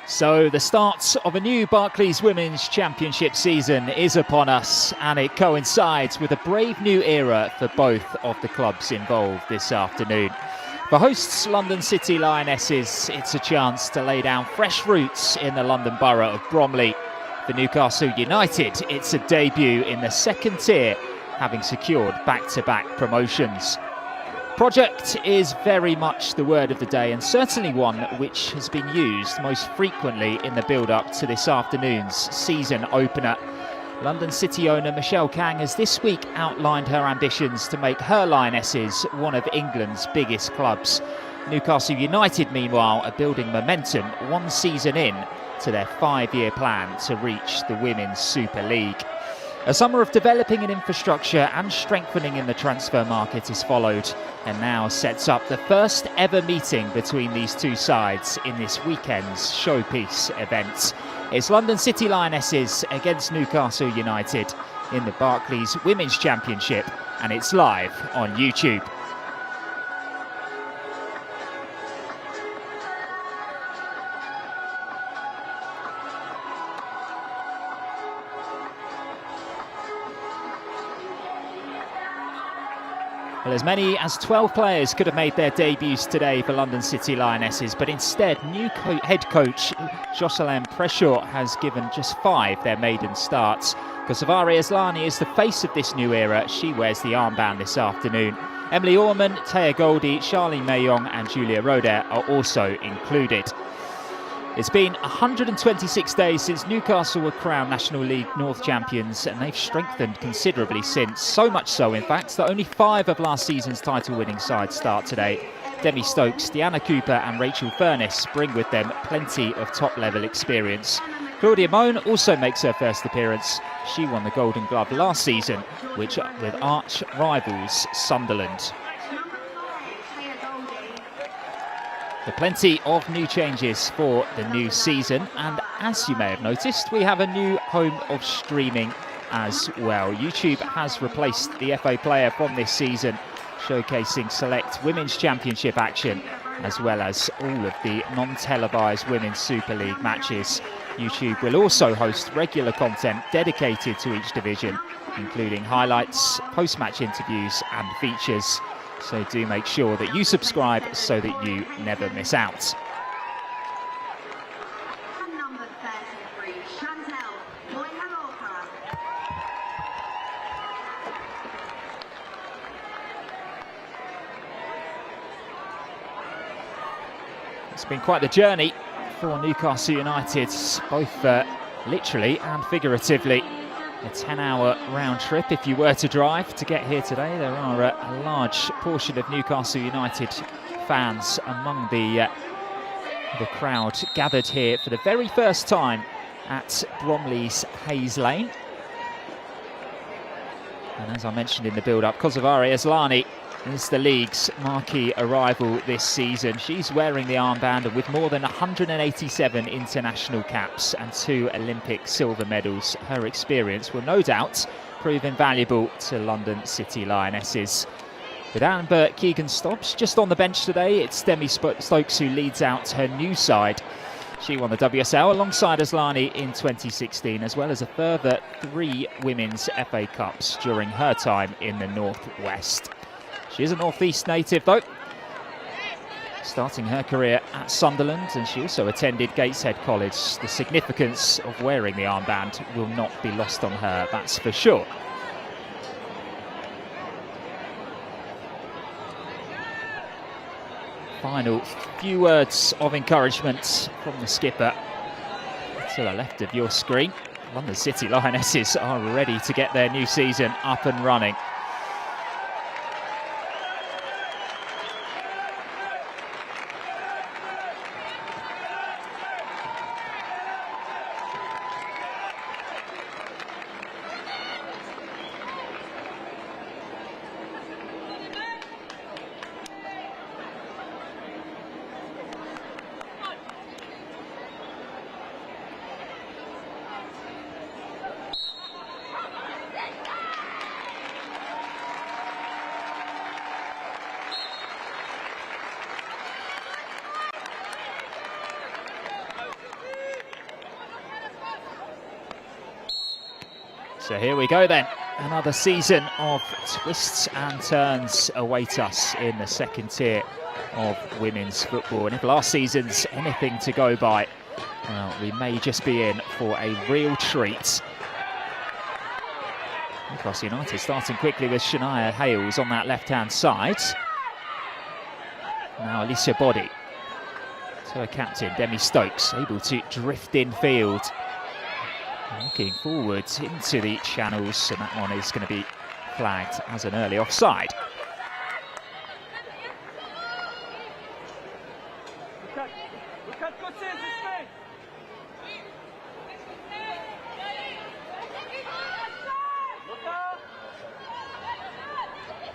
So the start of a new Barclays Women's Championship season is upon us, and it coincides with a brave new era for both of the clubs involved this afternoon. For hosts London City Lionesses, it's a chance to lay down fresh roots in the London borough of Bromley. For Newcastle United, it's a debut in the second tier, having secured back-to-back promotions. Project is very much the word of the day, and certainly one which has been used most frequently in the build-up to this afternoon's season opener. London City owner Michelle Kang has this week outlined her ambitions to make her Lionesses one of England's biggest clubs. Newcastle United, meanwhile, are building momentum one season in to their 5-year plan to reach the Women's Super League. A summer of developing an infrastructure and strengthening in the transfer market is followed, and now sets up the first ever meeting between these two sides in this weekend's showpiece event. It's London City Lionesses against Newcastle United in the Barclays Women's Championship, and it's live on YouTube. Well, as many as 12 players could have made their debuts today for London City Lionesses, but instead new head coach Jocelyn Preshaw has given just 5 their maiden starts. Kosavari Aslani is the face of this new era. She wears the armband this afternoon. Emily Orman, Taya Goldie, Charlene Mayong and Julia Roder are also included. It's been 126 days since Newcastle were crowned National League North champions, and they've strengthened considerably since. So much so, in fact, that only 5 of last season's title-winning sides start today. Demi Stokes, Deanna Cooper and Rachel Furness bring with them plenty of top-level experience. Claudia Moan also makes her first appearance. She won the Golden Glove last season, with arch rivals Sunderland. There are plenty of new changes for the new season, and as you may have noticed, we have a new home of streaming as well. YouTube has replaced the FA Player from this season, showcasing select Women's Championship action as well as all of the non-televised Women's Super League matches. YouTube will also host regular content dedicated to each division, including highlights, post-match interviews and features. So do make sure that you subscribe so that you never miss out. It's been quite the journey for Newcastle United, both literally and figuratively. A 10-hour round trip if you were to drive to get here today. There are a large portion of Newcastle United fans among the crowd gathered here for the very first time at Bromley's Hayes Lane. And as I mentioned in the build-up, Kosavari Aslani is the league's marquee arrival this season. She's wearing the armband, and with more than 187 international caps and 2 Olympic silver medals, her experience will no doubt prove invaluable to London City Lionesses. With Amber Keegan-Stobbs just on the bench today, it's Demi Stokes who leads out her new side. She won the WSL alongside Aslani in 2016, as well as a further 3 Women's FA Cups during her time in the North West. She is a North East native though, starting her career at Sunderland, and she also attended Gateshead College. The significance of wearing the armband will not be lost on her, that's for sure. Final few words of encouragement from the skipper to the left of your screen. London City Lionesses are ready to get their new season up and running. So here we go then. Another season of twists and turns await us in the second tier of women's football. And if last season's anything to go by, well, we may just be in for a real treat. Newcastle United starting quickly with Shania Hales on that left-hand side. Now Alicia Body to her captain, Demi Stokes, able to drift in field. Looking forward into the channels, and that one is going to be flagged as an early offside.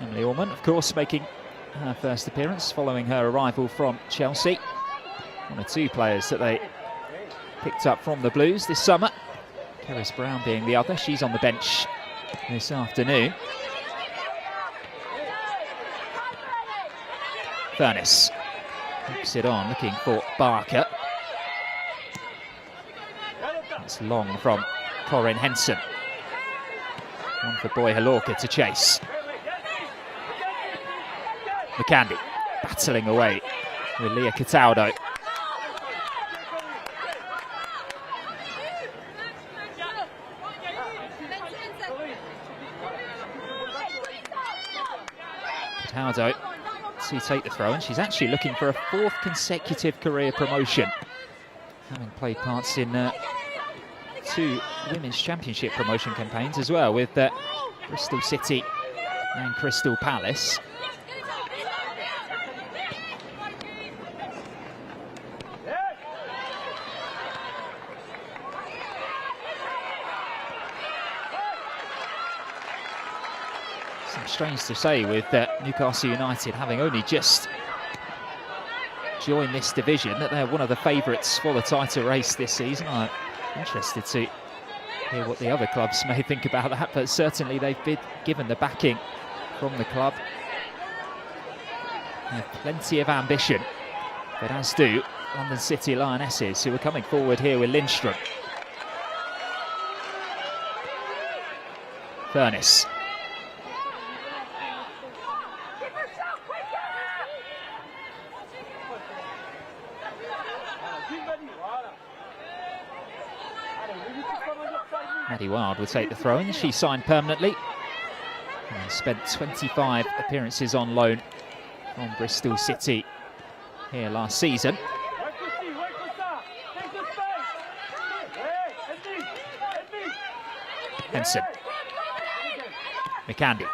Emily Orman, of course, making her first appearance following her arrival from Chelsea. One of two players that they picked up from the Blues this summer. Keris Brown being the other. She's on the bench this afternoon. Furness hooks it on, looking for Barker. It's long from Corinne Henson. One for Boy Halorka to chase. McCandy battling away with Leah Cataldo. Cataldo to take the throw, and she's actually looking for a fourth consecutive career promotion, having played parts in two Women's Championship promotion campaigns as well, with Bristol City and Crystal Palace. Strange to say, with Newcastle United having only just joined this division, that they're one of the favourites for the title race this season. I'm interested to hear what the other clubs may think about that, but certainly they've been given the backing from the club. They have plenty of ambition, but as do London City Lionesses, who are coming forward here with Lindstrom. Furness. Maddie Wild will take the throw-in. She signed permanently and spent 25 appearances on loan from Bristol City here last season. Henson. McCandy.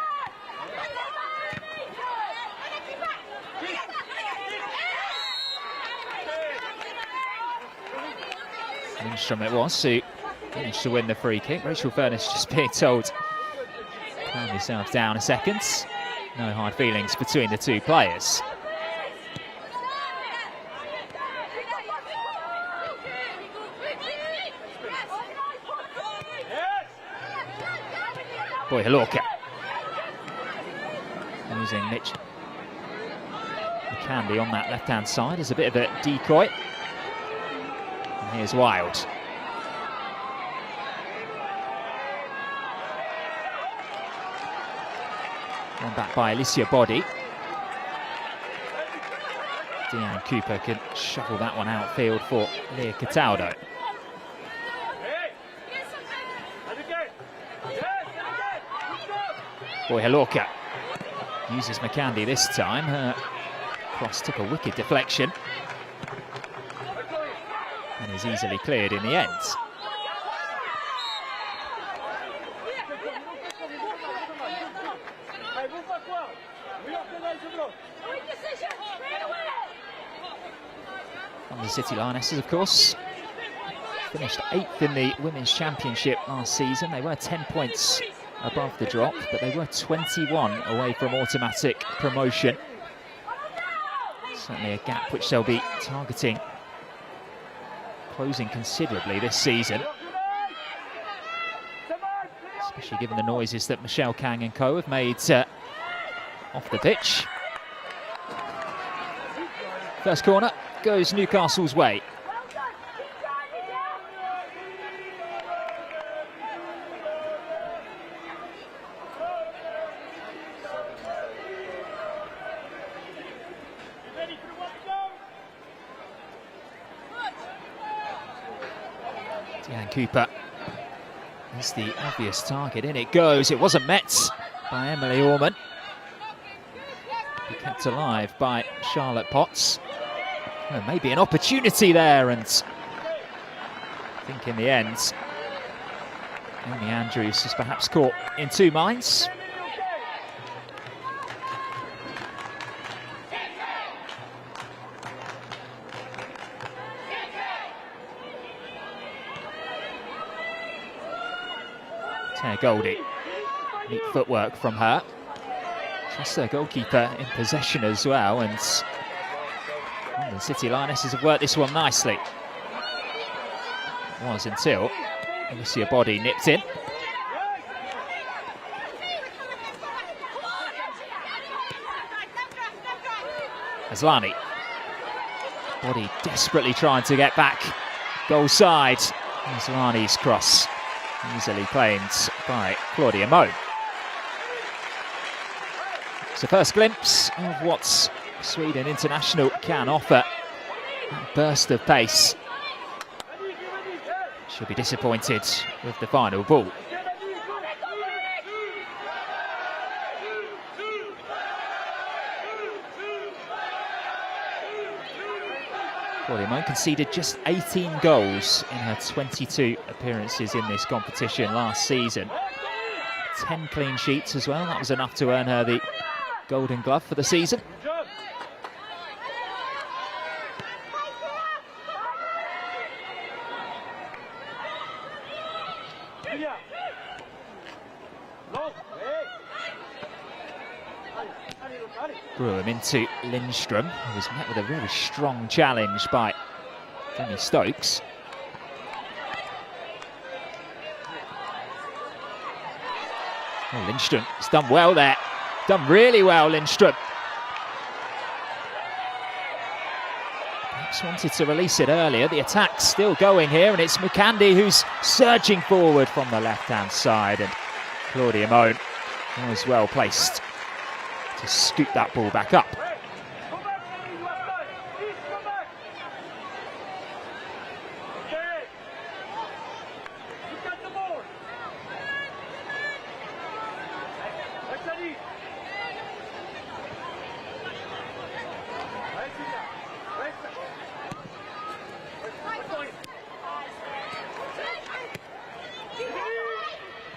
Lindstrom it was, who managed to win the free kick. Rachel Furness just being told, calm yourself down a second. No hard feelings between the two players. Boy Halorka. Using Mitch McCandy on that left-hand side as a bit of a decoy. And here's Wild. One back by Alicia Body. Deanne Cooper can shuffle that one outfield for Leah Cataldo. Boy Halorka uses McCandy this time. Her cross took a wicked deflection and is easily cleared in the end. London City Lionesses, of course, finished 8th in the Women's Championship last season. They were 10 points above the drop, but they were 21 away from automatic promotion. Certainly a gap which they'll be targeting, closing considerably this season, especially given the noises that Michelle Kang and co have made off the pitch. First corner goes Newcastle's way. Deanne Cooper is the obvious target. In it goes. It wasn't met by Emily Orman. Be kept alive by Charlotte Potts. Well, maybe an opportunity there, and I think in the end, Amy Andrews is perhaps caught in two minds. Taya Goldie, neat footwork from her. Just their goalkeeper in possession as well, and the City Lionesses have worked this one nicely. It was until Alicia Body nipped in. Aslani. Body desperately trying to get back. Goal side. Aslani's cross easily claimed by Claudia Moe. So first glimpse of what Sweden International can offer. That burst of pace. She'll be disappointed with the final ball. Claudia Moe conceded just 18 goals in her 22 appearances in this competition last season. 10 clean sheets as well. That was enough to earn her the Golden Glove for the season. Broom into Lindström, who was met with a really strong challenge by Demi Stokes. Oh, Lindström has done well there. Done really well, Lindström. Perhaps wanted to release it earlier. The attack's still going here, and it's Mukandi who's surging forward from the left-hand side, and Claudia Moe was well placed to scoop that ball back up.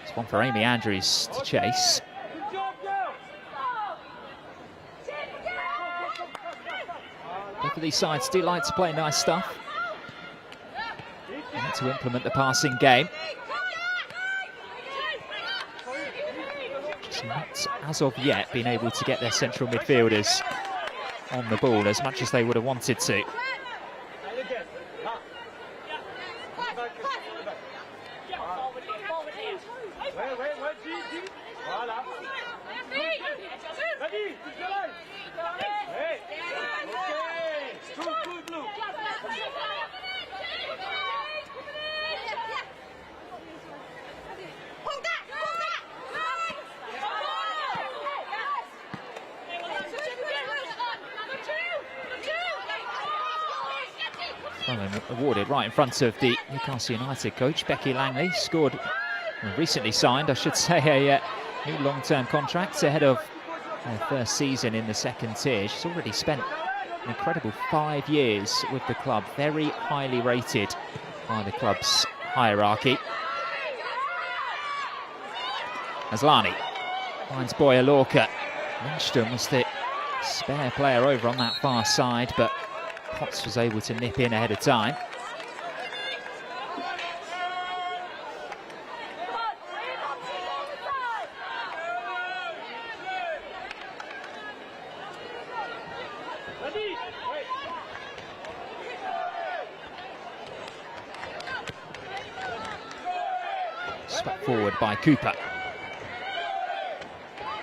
It's one for Amy Andrews to chase. Both of these sides do like to play nice stuff. They like to implement the passing game. Just not, as of yet, been able to get their central midfielders on the ball as much as they would have wanted to. Awarded right in front of the Newcastle United coach, Becky Langley. Scored, recently signed, I should say, a new long-term contract ahead of her first season in the second tier. She's already spent an incredible 5 years with the club, very highly rated by the club's hierarchy. Aslani finds Boya Lorca. Lindström was the spare player over on that far side, but Potts was able to nip in ahead of time. Swept forward by Cooper.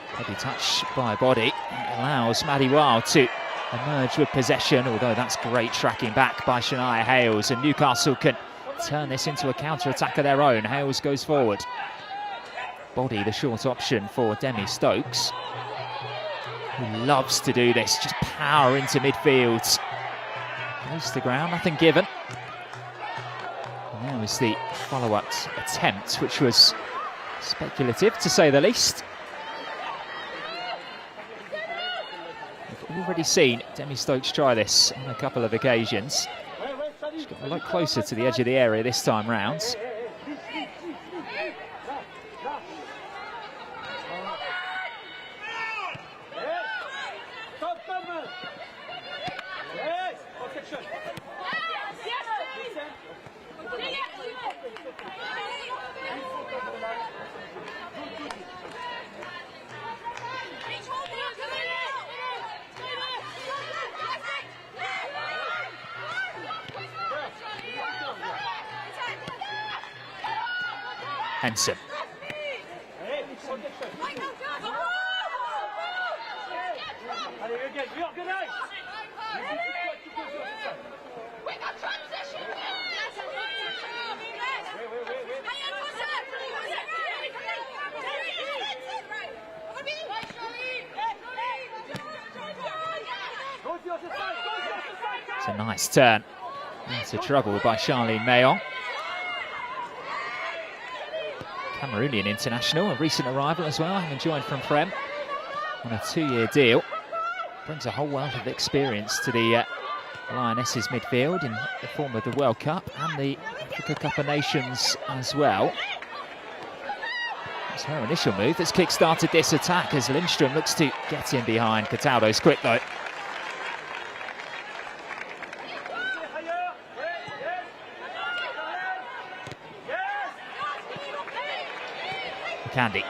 Heavy touch by Body. It allows Maddie Wild to emerge with possession, although that's great tracking back by Shania Hales, and Newcastle can turn this into a counter-attack of their own. Hales goes forward. Body the short option for Demi Stokes, who loves to do this, just power into midfield. Goes to the ground, nothing given. And There was the follow-up attempt, which was speculative, to say the least. We've already seen Demi Stokes try this on a couple of occasions. She's got a lot closer to the edge of the area this time round. Henson. It's a nice turn into trouble by Charlene Mayon. Cameroonian international, a recent arrival as well, having joined from Prem on a 2-year deal. Brings a whole wealth of experience to the Lionesses midfield in the form of the World Cup and the Africa Cup of Nations as well. It's her initial move that's kick-started this attack as Lindström looks to get in behind. Cataldo's quick though. Candy.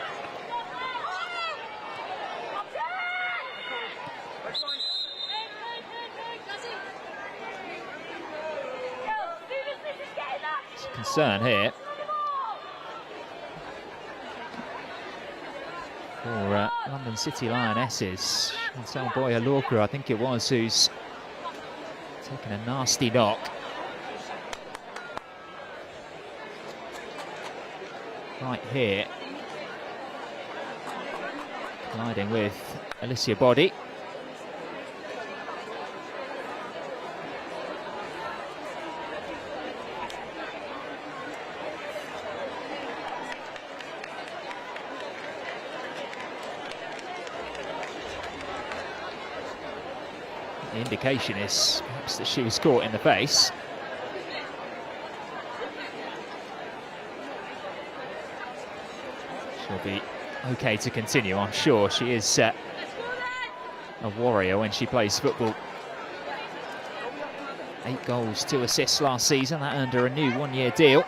It's a concern here for London City Lionesses. Chantal Boya-Lorca, I think it was, who's taken a nasty knock. Right here. Colliding with Alicia Body. The indication is perhaps that she was caught in the face. She'll be okay to continue, I'm sure. She is a warrior when she plays football. 8 goals, 2 assists last season. That earned her a new 1-year deal.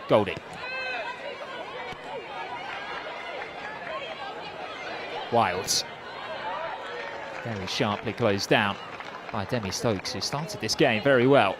Goldie. Wilds. Very sharply closed down by Demi Stokes, who started this game very well.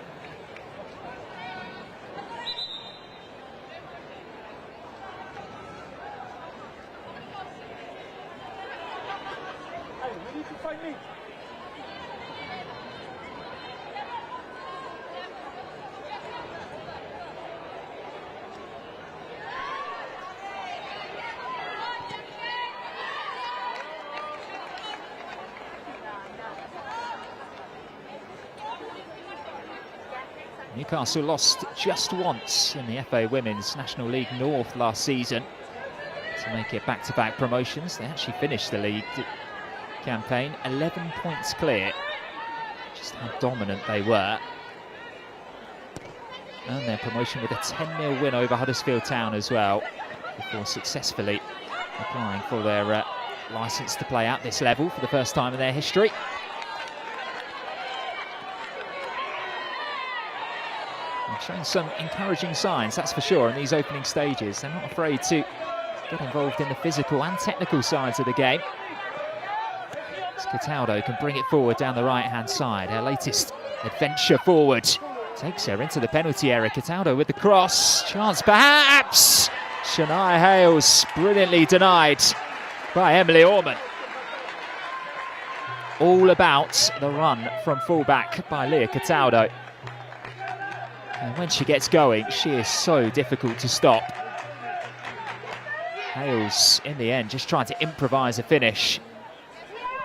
Newcastle lost just once in the FA Women's National League North last season to make it back-to-back promotions. They actually finished the league campaign 11 points clear. Just how dominant they were. And their promotion with a 10-0 win over Huddersfield Town as well, before successfully applying for their licence to play at this level for the first time in their history. Showing some encouraging signs, that's for sure, in these opening stages. They're not afraid to get involved in the physical and technical sides of the game. Cataldo can bring it forward down the right-hand side. Her latest adventure forward takes her into the penalty area. Cataldo with the cross. Chance perhaps. Shania Hales brilliantly denied by Emily Orman. All about the run from full-back by Leah Cataldo. And when she gets going, she is so difficult to stop. Hales, in the end, just trying to improvise a finish.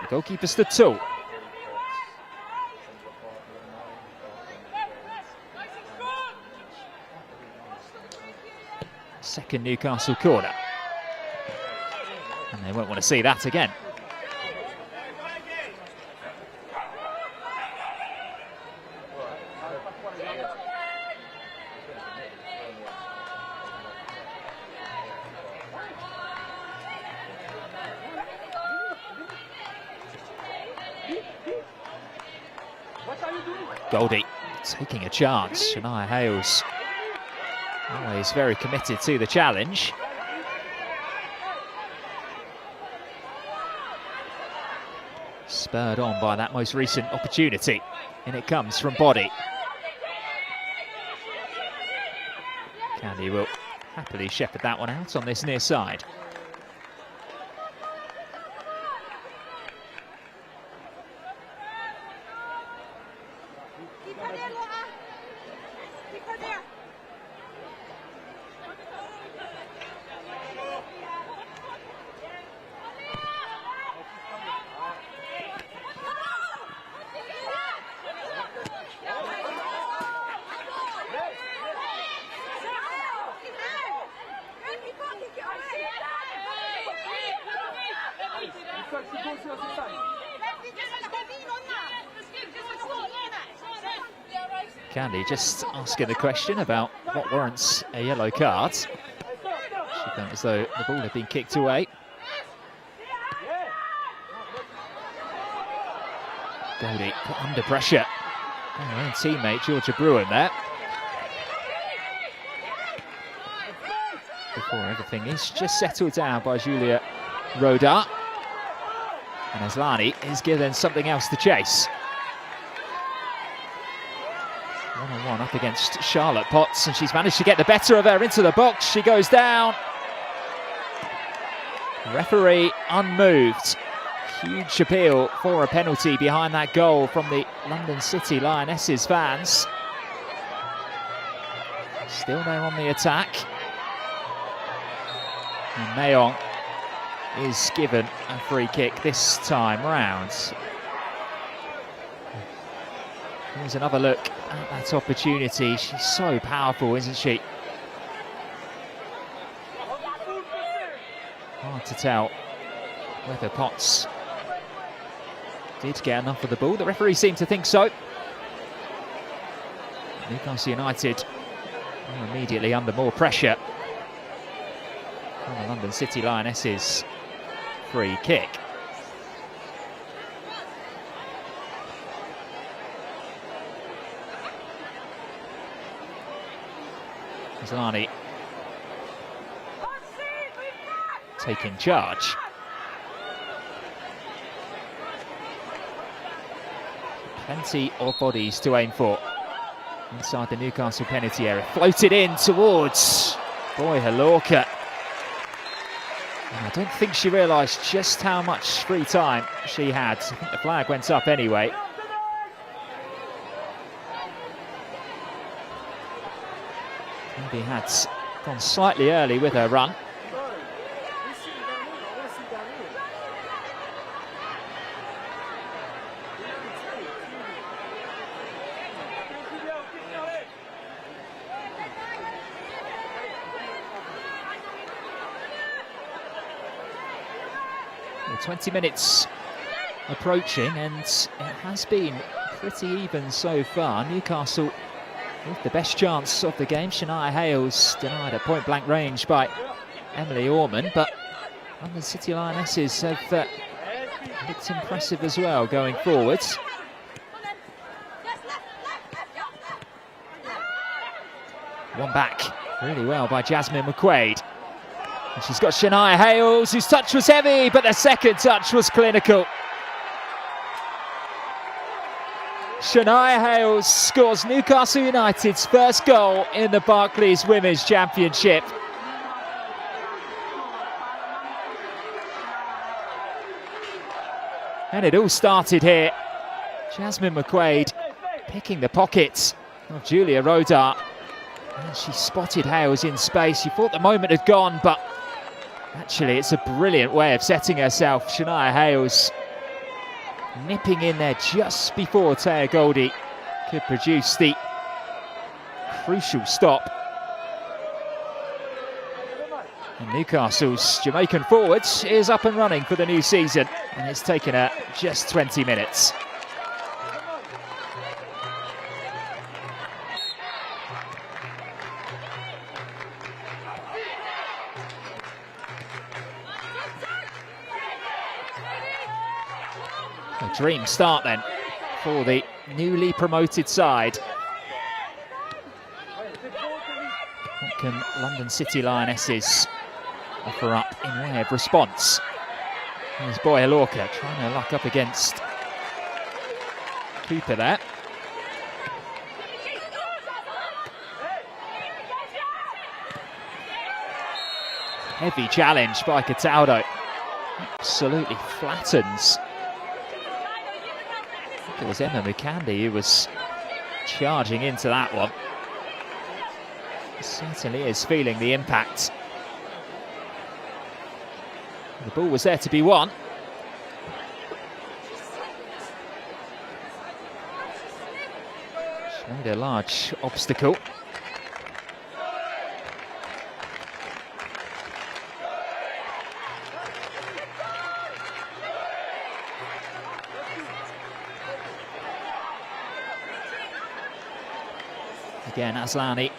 The goalkeeper stood tall. Second Newcastle corner. And they won't want to see that again. Goldie taking a chance. Shania Hales always very committed to the challenge. Spurred on by that most recent opportunity. And it comes from Body. Candy will happily shepherd that one out on this near side. Candy just asking the question about what warrants a yellow card. She felt as though the ball had been kicked away. Goldie put under pressure. And her own teammate Georgia Bruin there. Before everything is just settled down by Julia Roda. And Aslani is given something else to chase. One-on-one up against Charlotte Potts, and she's managed to get the better of her into the box. She goes down. Referee unmoved. Huge appeal for a penalty behind that goal from the London City Lionesses fans. Still there on the attack. And Mayong is given a free kick this time round. Here's another look at that opportunity. She's so powerful, isn't she? Hard to tell whether Potts did get enough of the ball. The referee seemed to think so. Newcastle United are immediately under more pressure from the London City Lionesses free kick. Aslani taking charge. Plenty of bodies to aim for inside the Newcastle penalty area. Floated in towards Boy Halorka. And I don't think she realised just how much free time she had. I think the flag went up anyway. Maybe had gone slightly early with her run. Well, 20 minutes approaching, and it has been pretty even so far. Newcastle with the best chance of the game. Shania Hales denied at point-blank range by Emily Orman, but London City Lionesses have looked impressive as well going forwards. One back really well by Jasmine McQuaid. And she's got Shania Hales, whose touch was heavy, but the second touch was clinical. Shania Hales scores Newcastle United's first goal in the Barclays Women's Championship. And it all started here. Jasmine McQuaid picking the pockets of Julia Rodart. And she spotted Hales in space. She thought the moment had gone, but actually it's a brilliant way of setting herself. Shania Hales nipping in there just before Taya Goldie could produce the crucial stop. And Newcastle's Jamaican forwards is up and running for the new season, and it's taken her just 20 minutes. A dream start then for the newly promoted side. What can London City Lionesses offer up in way of response? There's Boy Lorca trying to luck up against Cooper there. Heavy challenge by Cataldo. Absolutely flattens. I think it was Emma McCandy who was charging into that one. Certainly is feeling the impact. The ball was there to be won. She made a large obstacle. Again, Aslani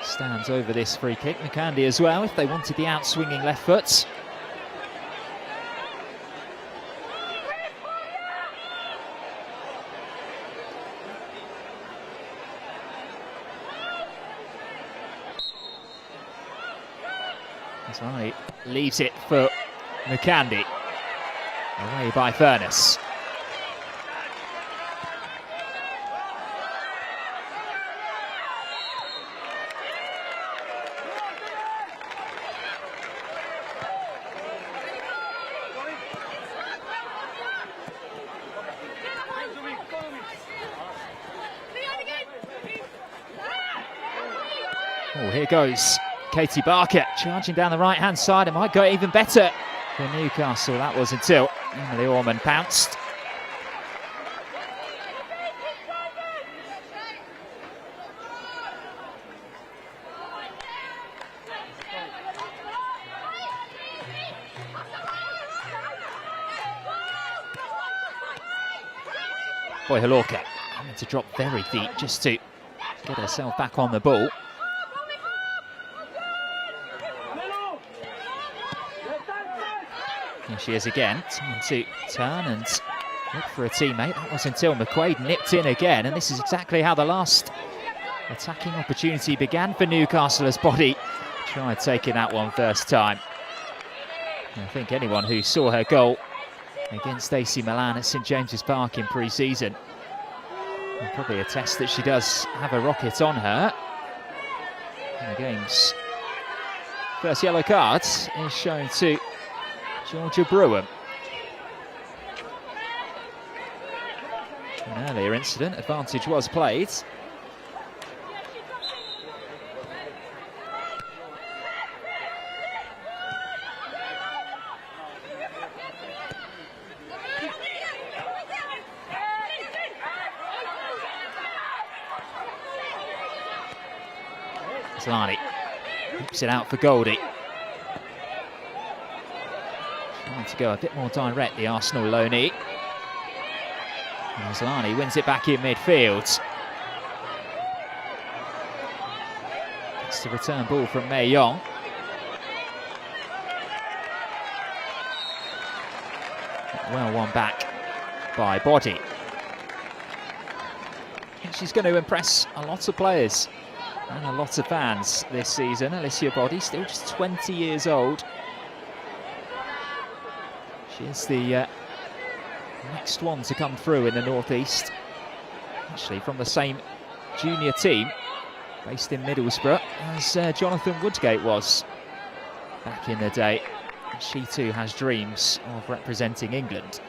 stands over this free kick. McCandy as well, if they wanted the out-swinging left foot. Aslani leaves it for McCandy. Away by Furness. Oh, here goes Katie Barker charging down the right-hand side. It might go even better for Newcastle. That was until Emily Orman pounced. Boy Halorka having to drop very deep just to get herself back on the ball. Here she is again, time to turn and look for a teammate. That was until McQuaid nipped in again, and this is exactly how the last attacking opportunity began for Newcastle as Body tried taking that one first time. I think anyone who saw her goal against AC Milan at St James's Park in pre-season will probably attest that she does have a rocket on her. And the game's first yellow card is shown to Georgia Brewham. An earlier incident, advantage was played. Aslani keeps it out for Goldie. Trying to go a bit more direct, the Arsenal loanee. Aslani wins it back in midfield. It's the return ball from Mei Yong. Well won back by Body. I think she's going to impress a lot of players and a lot of fans this season. Alicia Body, still just 20 years old. She is the next one to come through in the Northeast. Actually from the same junior team, based in Middlesbrough, as Jonathan Woodgate was back in the day. She too has dreams of representing England.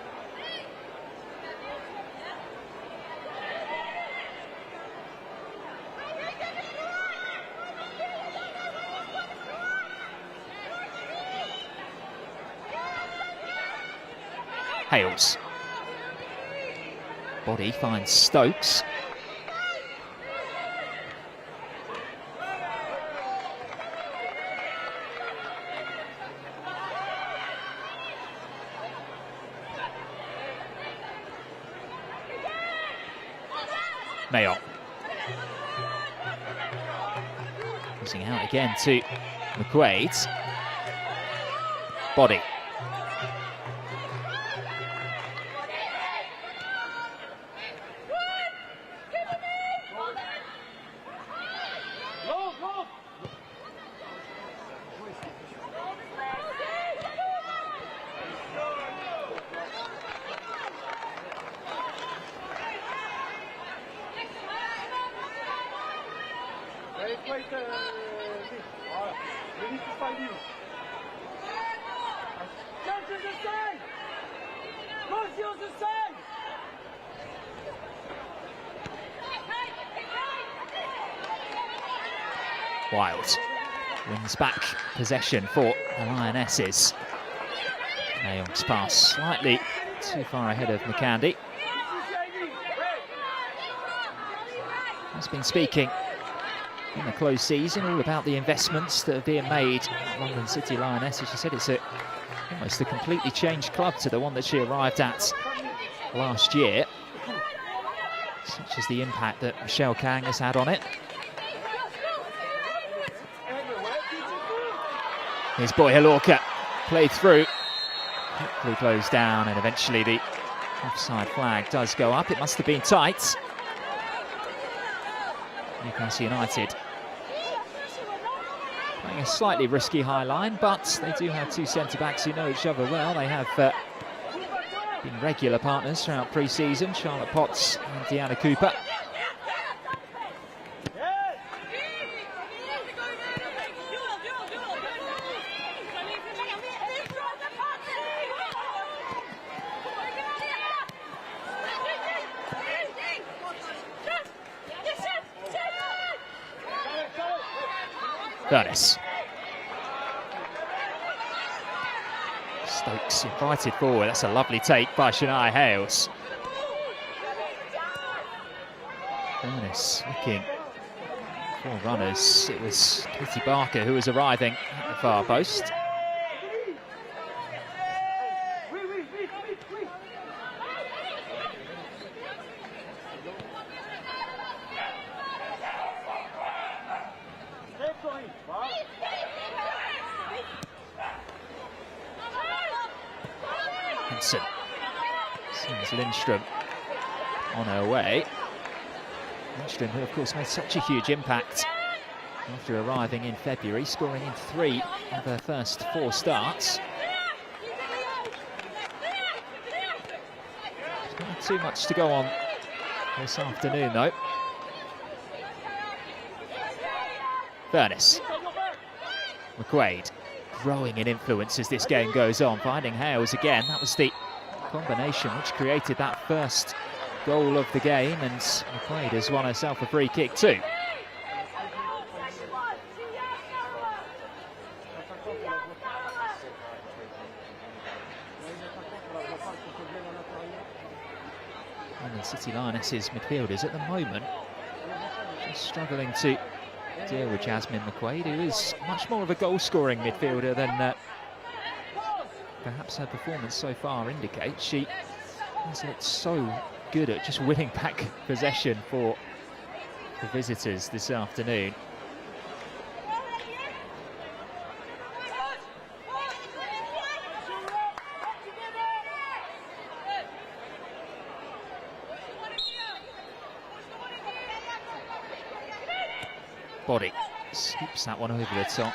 Hales. Body finds Stokes. Mayon. Losing out again to McQuaid. Body. Wild wins back possession for the Lionesses. Nayoung's pass slightly too far ahead of McCandy. He's been speaking in the close season all about the investments that are being made at London City Lionesses. She said it's almost a completely changed club to the one that she arrived at last year, such as the impact that Michelle Kang has had on it. Here's Boy Halorka, played through, quickly closed down, and eventually the offside flag does go up. It must have been tight. Newcastle United playing a slightly risky high line, but they do have two centre-backs who know each other well. They have been regular partners throughout pre-season, Charlotte Potts and Deanna Cooper. Furness. Stokes invited forward. That's a lovely take by Shania Hales. Furness looking for runners. It was Katie Barker who was arriving at the far post. Seems Lindstrom on her way. Lindstrom, who of course made such a huge impact after arriving in February, scoring in 3 of her first 4 starts. Not too much to go on this afternoon though. Furness. McQuaid growing in influence as this game goes on, finding Hales again. That was the combination which created that first goal of the game, and McQuaid has won herself a free kick too. London City Lionesses midfielders at the moment just struggling to deal with Jasmine McQuaid, who is much more of a goal-scoring midfielder than perhaps her performance so far indicates. She has looked so good at just winning back possession for the visitors this afternoon. Body scoops that one over the top.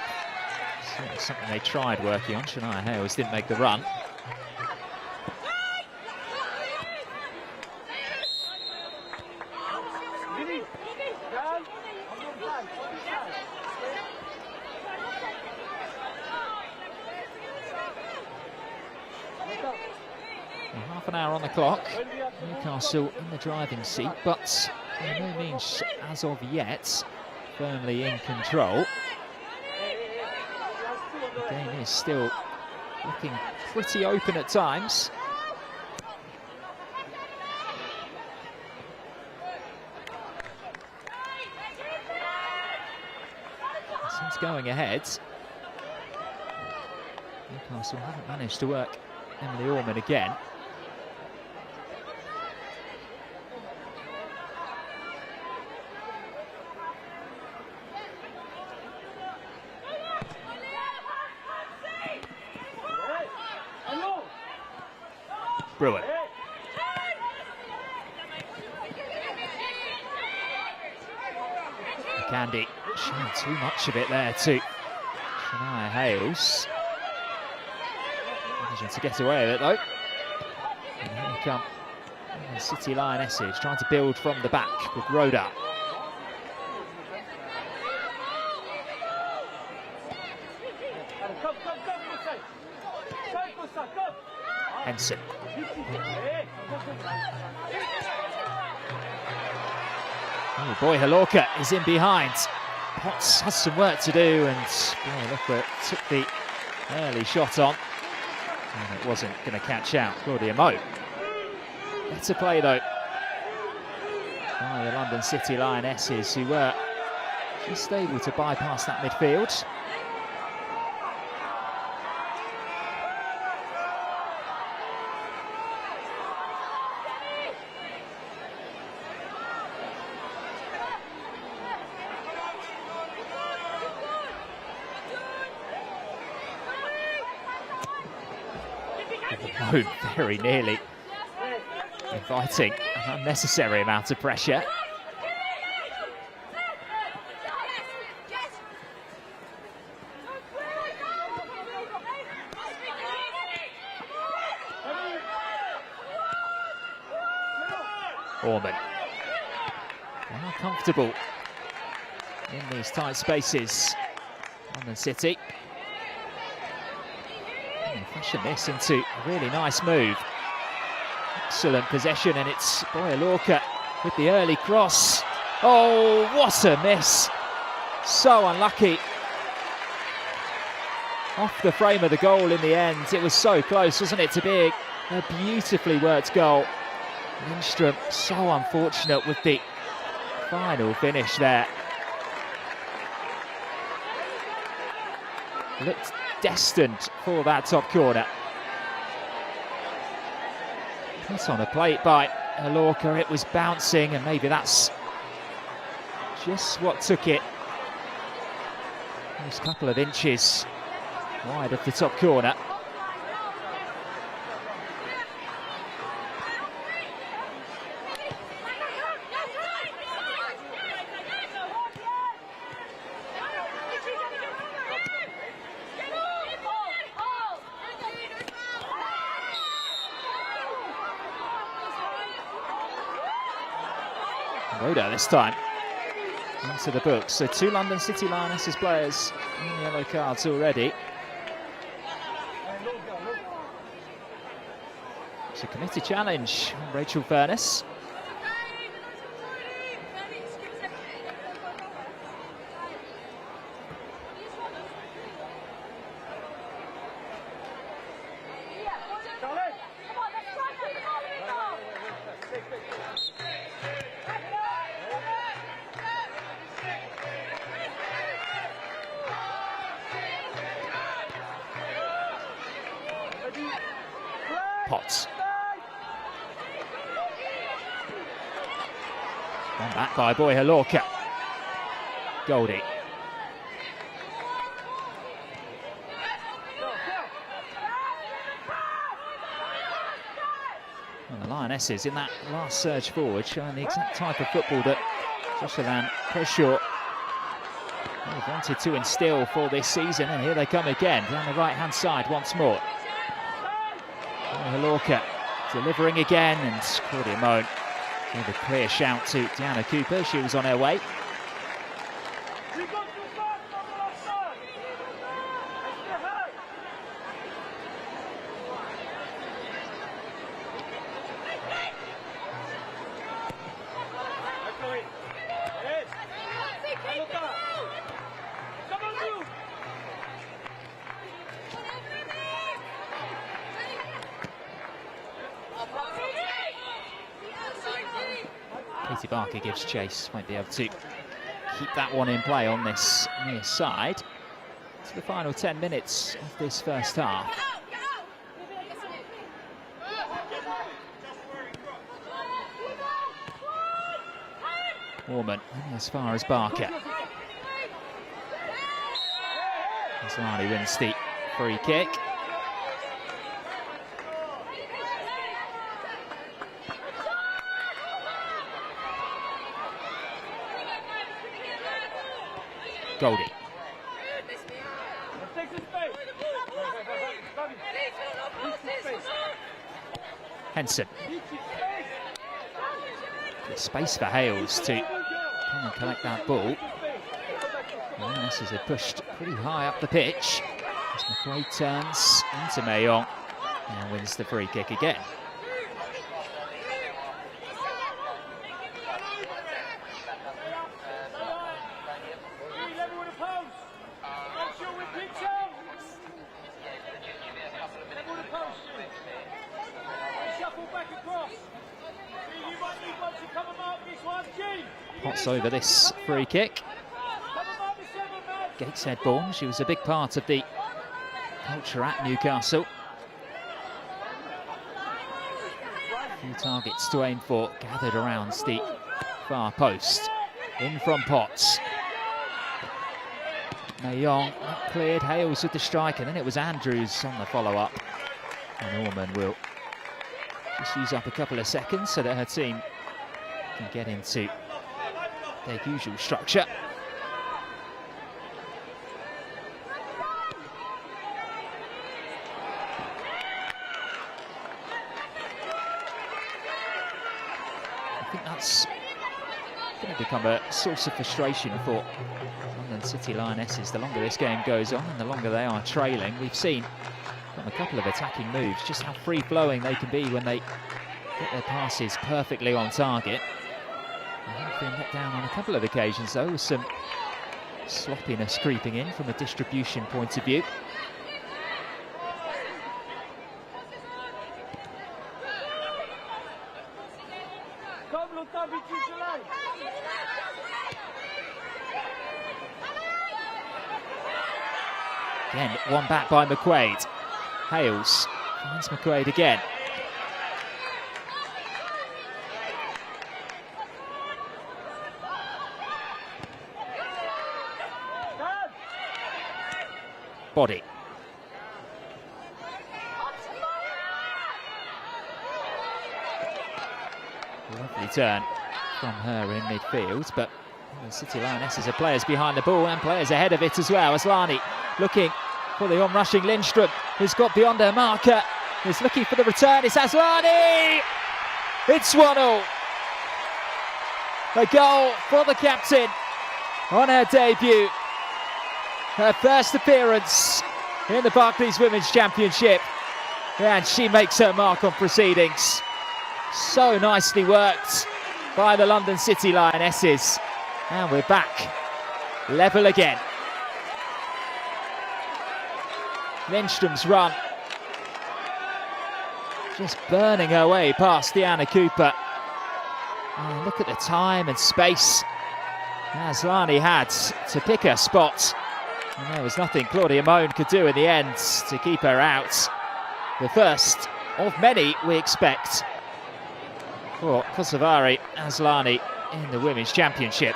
Certainly something they tried working on. Shania Hales didn't make the run. Half an hour on the clock. Newcastle in the driving seat, but by no means, as of yet, firmly in control. The game is still looking pretty open at times. Since going ahead, Newcastle haven't managed to work Emily Orman again. Brewer. Candy showing too much of it there to Shania Hales. Managing to get away with it though. And here come the City Lionesses trying to build from the back with Rhoda. Henson. Oh boy, Halorka is in behind. Potts has some work to do, and boy, look where it took the early shot on. And it wasn't going to catch out. Claudia Moe. Better play though by the London City Lionesses, who were just able to bypass that midfield. Oh, very nearly inviting an unnecessary amount of pressure. Orman. They are comfortable in these tight spaces. London City. Fashion this into a really nice move. Excellent possession, and it's Halorka with the early cross. Oh, what a miss. So unlucky. Off the frame of the goal in the end. It was so close, wasn't it, to be a beautifully worked goal. Lindstrom, so unfortunate with the final finish there. Looked destined for that top corner. Put on a plate by Halorka. It was bouncing, and maybe that's just what took it. Just a couple of inches wide of the top corner. Rhoda this time into the books. So 2 London City Lionesses players in yellow cards already. It's a committee challenge on Rachel Furness. Potts. One back by Halorka. Goldie. And the Lionesses in that last surge forward showing the exact type of football that Jocelyn Preshaw wanted to instill for this season, and here they come again down the right hand side once more. Halorka delivering again, and Claudia Moe gave a clear shout to Deanna Cooper. She was on her way. Katie Barker gives chase, won't be able to keep that one in play on this near side. To the final 10 minutes of this first half. Warman as far as Barker. Aslani wins the free kick. Goldie. Henson. Good space for Hales to come and collect that ball. Lionesses had pushed pretty high up the pitch. As McQuaid turns into Mayong and wins the free kick again. Potts over this free kick. Gateshead born, she was a big part of the culture at Newcastle. A few targets to aim for gathered around the far post. In from Potts. Mayong not cleared, Hales with the strike, and then it was Andrews on the follow-up. And Norman will just use up a couple of seconds so that her team can get into their usual structure. I think that's going to become a source of frustration for London City Lionesses. The longer this game goes on and the longer they are trailing, we've seen from a couple of attacking moves just how free-flowing they can be when they get their passes perfectly on target. They've been let down on a couple of occasions though, with some sloppiness creeping in from a distribution point of view. Again, one back by McQuaid. Hales finds McQuaid again. Body. Lovely turn from her in midfield, but the City Lionesses have players behind the ball and players ahead of it as well. Aslani looking for the on-rushing Lindstrom, who's got beyond her marker, is looking for the return. It's Aslani! It's 1-0. A goal for the captain on her debut. Her first appearance in the Barclays Women's Championship, and she makes her mark on proceedings. So nicely worked by the London City Lionesses, and we're back level again. Lindstrom's run, just burning her way past Deanna Cooper. And look at the time and space Aslani had to pick her spot. And there was nothing Claudia Moan could do in the end to keep her out. The first of many, we expect, for Kosovari Aslani in the Women's Championship.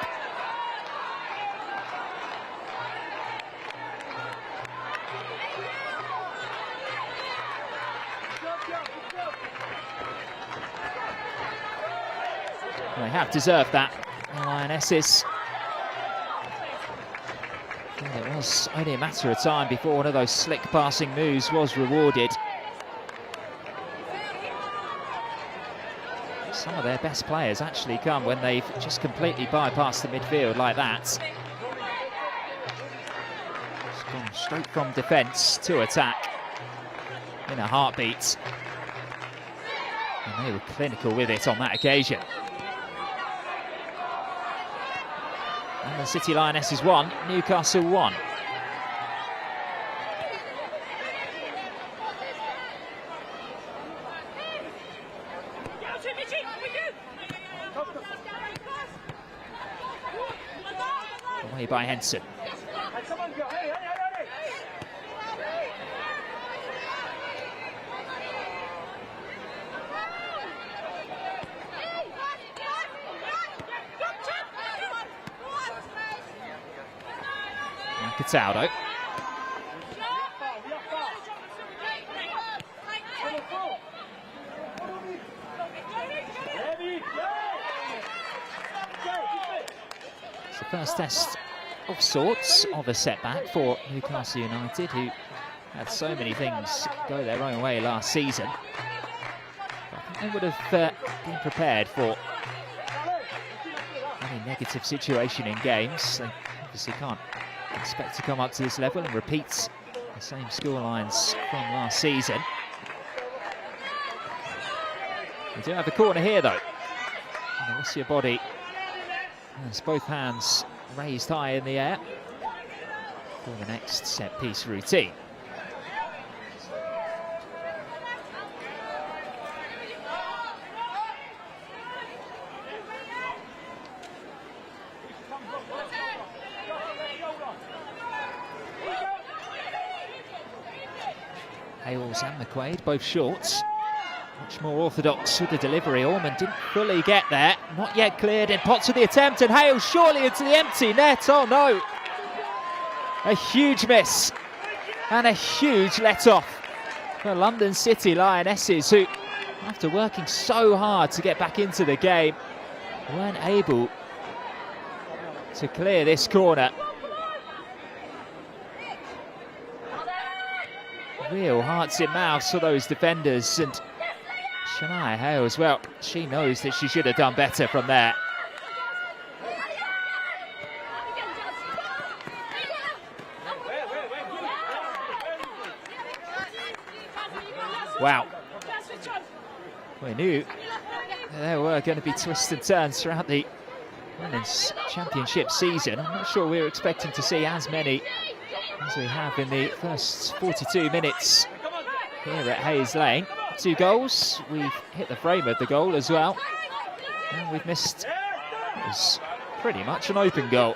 They have deserved that, the Lionesses. It was only a matter of time before one of those slick passing moves was rewarded. Some of their best players actually come when they've just completely bypassed the midfield like that. It's gone straight from defence to attack in a heartbeat. And they were clinical with it on that occasion. And the City Lionesses 1, Newcastle 1. Away by Henson. Cataldo. It's the first test of sorts of a setback for Newcastle United, who had so many things go their own way last season. I think they would have been prepared for any negative situation in games. They obviously can't expect to come up to this level and repeat the same scorelines from last season. We do have a corner here though. And Alicia Body has both hands raised high in the air for the next set piece routine. Hales and McQuaid, both shorts. Much more orthodox with the delivery. Ormond didn't fully get there. Not yet cleared. In Potts with the attempt, and Hales surely into the empty net. Oh no! A huge miss and a huge let-off for London City Lionesses, who, after working so hard to get back into the game, weren't able to clear this corner. Real hearts in mouths for those defenders, and Shania Hales, well, she knows that she should have done better from there. Wow. We knew there were going to be twists and turns throughout the Women's Championship season. I'm not sure we were expecting to see as many as we have in the first 42 minutes here at Hayes Lane. 2 goals. We've hit the frame of the goal as well. And we've missed, it was pretty much an open goal.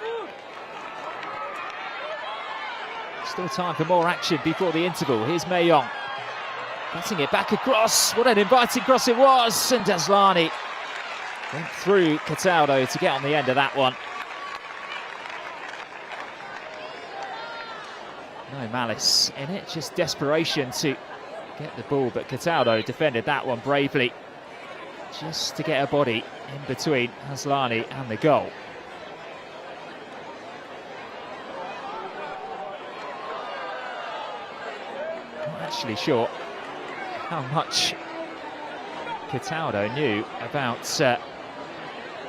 Still time for more action before the interval. Here's Mayong. Getting it back across. What an inviting cross it was. And Aslani went through Cataldo to get on the end of that one. No malice in it, just desperation to get the ball, but Cataldo defended that one bravely, just to get a body in between Aslani and the goal. Not actually sure how much Cataldo knew about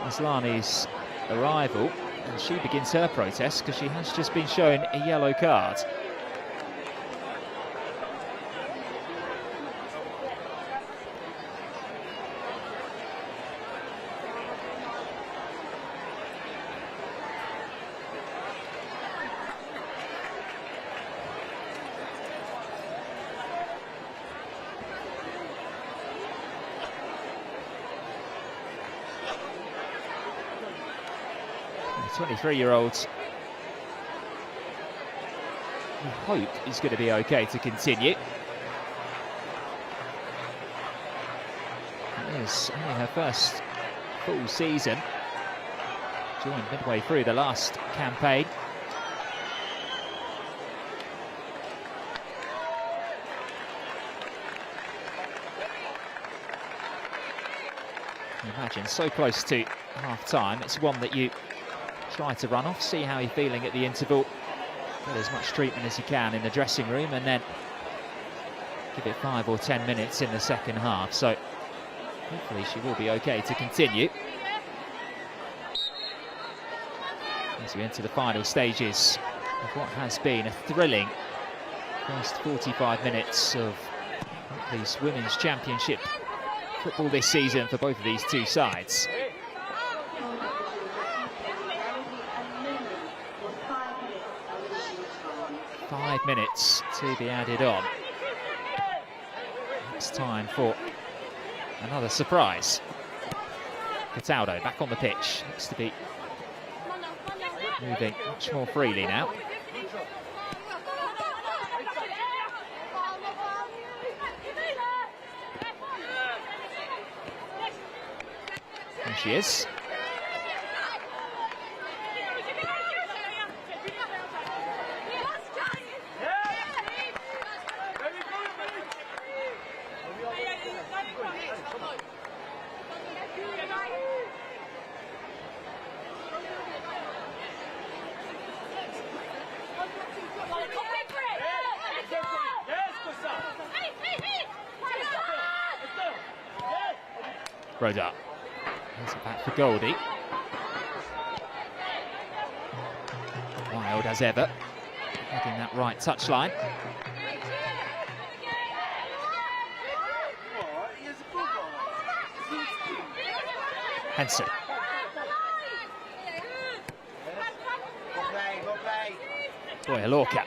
Aslani's arrival, and she begins her protest because she has just been shown a yellow card. The 23-year-old, we hope is going to be okay to continue. It is only her first full season. Joined midway through the last campaign. Imagine, so close to half-time. It's one that you try to run off, see how you're feeling at the interval, get as much treatment as you can in the dressing room, and then give it 5 or 10 minutes in the second half. So hopefully she will be okay to continue as we enter the final stages of what has been a thrilling first 45 minutes of Barclays Women's Championship football this season for both of these two sides. Five minutes to be added on. It's time for another surprise. Cataldo back on the pitch. Looks to be moving much more freely now. There she is. Rhoda. Here's it back for Goldie. Wild as ever. Heading that right touchline. Henson. Boy, Lorca.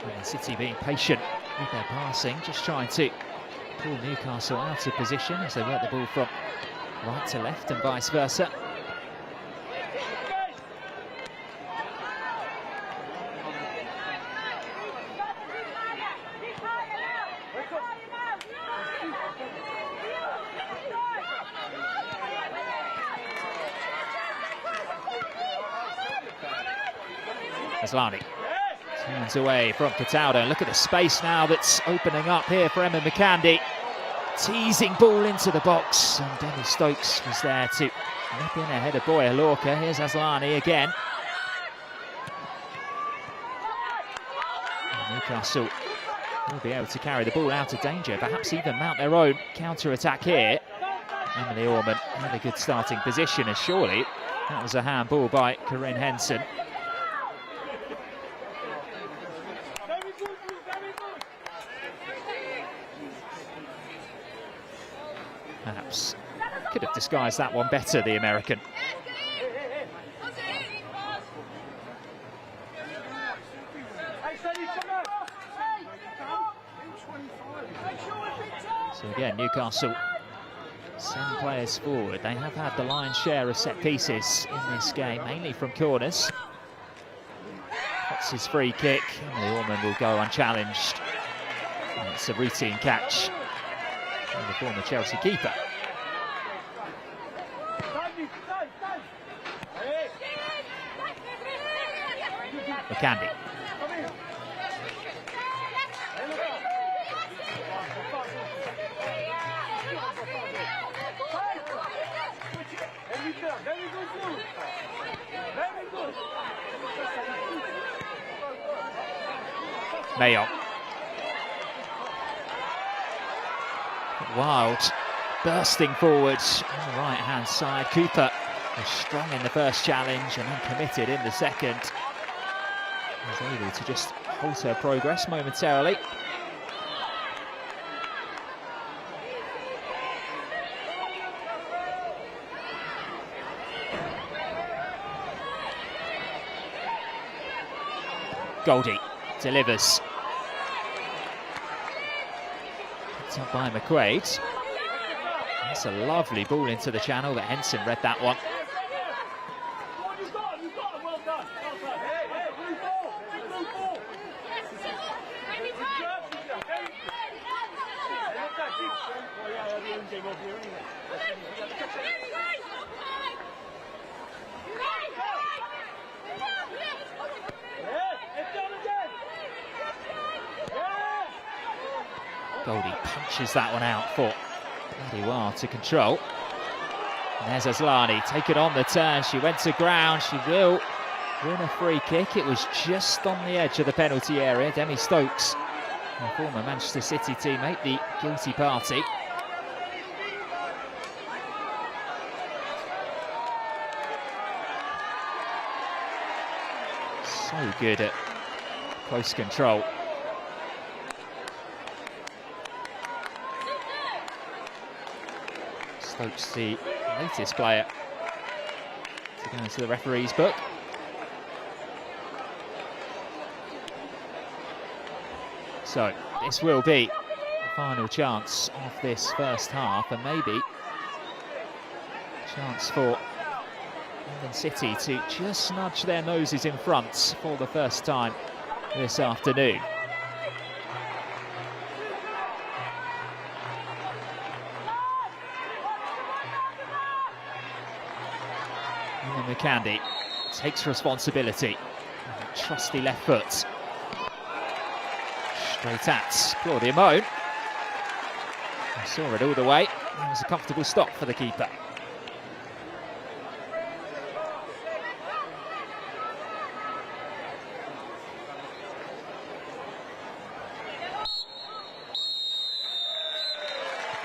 And City being patient with their passing, just trying to pull Newcastle out of position as they work the ball from right to left and vice versa. Aslani turns away from Cataldo. Look at the space now that's opening up here for Emma McCandy. Teasing ball into the box, and Demi Stokes was there to nip in ahead of Boya Lorca. Here's Aslani again. And Newcastle will be able to carry the ball out of danger, perhaps even mount their own counter-attack here. Emily Orman had a good starting position, and surely that was a handball by Corinne Henson. Perhaps could have disguised that one better, the American. So again, Newcastle send players forward. They have had the lion's share of set pieces in this game, mainly from corners. That's his free kick. Emily Orman will go unchallenged. And it's a routine catch from the former Chelsea keeper. McCandy. Mayo. Wild, bursting forwards on the right-hand side. Cooper was strong in the first challenge and then committed in the second. Was able to just halt her progress momentarily. Goldie delivers. Picked up by McQuaid. That's a lovely ball into the channel, but Henson read that one. Goldie punches that one out for Ladiwar to control. And there's Aslani, take it on the turn. She went to ground. She will win a free kick. It was just on the edge of the penalty area. Demi Stokes, her former Manchester City teammate, the guilty party. So good at close control. Stokes, the latest player to go into the referee's book. So this will be the final chance of this first half, and maybe Chance for London City to just nudge their noses in front for the first time this afternoon. And McCandy takes responsibility. Trusty left foot. Straight at Claudia Moan. He saw it all the way. It was a comfortable stop for the keeper.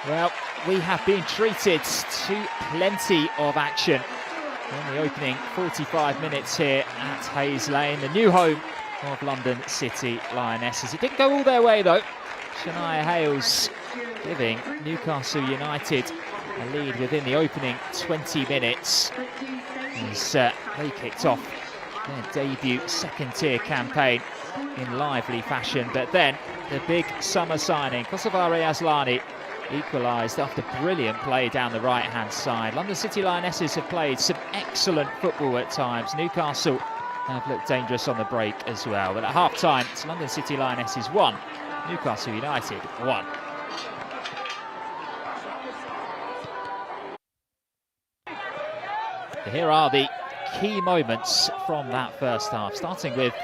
Well, we have been treated to plenty of action in the opening 45 minutes here at Hayes Lane, the new home of London City Lionesses. It didn't go all their way though. Shania Hales giving Newcastle United a lead within the opening 20 minutes as they kicked off their debut second-tier campaign in lively fashion. But then the big summer signing, Kosovare Aslani, equalised after brilliant play down the right-hand side. London City Lionesses have played some excellent football at times. Newcastle have looked dangerous on the break as well. But at half-time, it's London City Lionesses 1, Newcastle United 1. Here are the key moments from that first half, starting with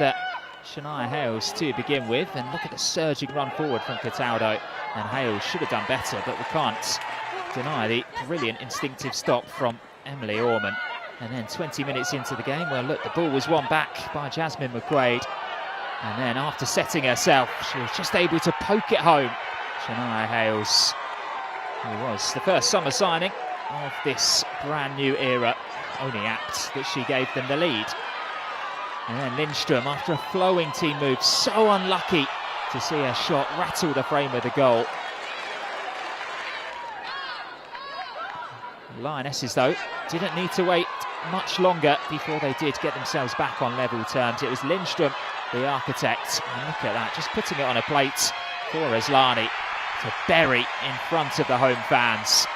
Shania Hales to begin with, and look at the surging run forward from Cataldo. And Hales should have done better, but we can't deny the brilliant instinctive stop from Emily Orman. And then 20 minutes into the game, well, look, the ball was won back by Jasmine McQuaid. And then after setting herself, she was just able to poke it home. Shania Hales, who was the first summer signing of this brand new era, only apt that she gave them the lead. And then Lindström, after a flowing team move, so unlucky to see her shot rattle the frame of the goal. The Lionesses, though, didn't need to wait much longer before they did get themselves back on level terms. It was Lindström, the architect. And look at that, just putting it on a plate for Aslani to bury in front of the home fans.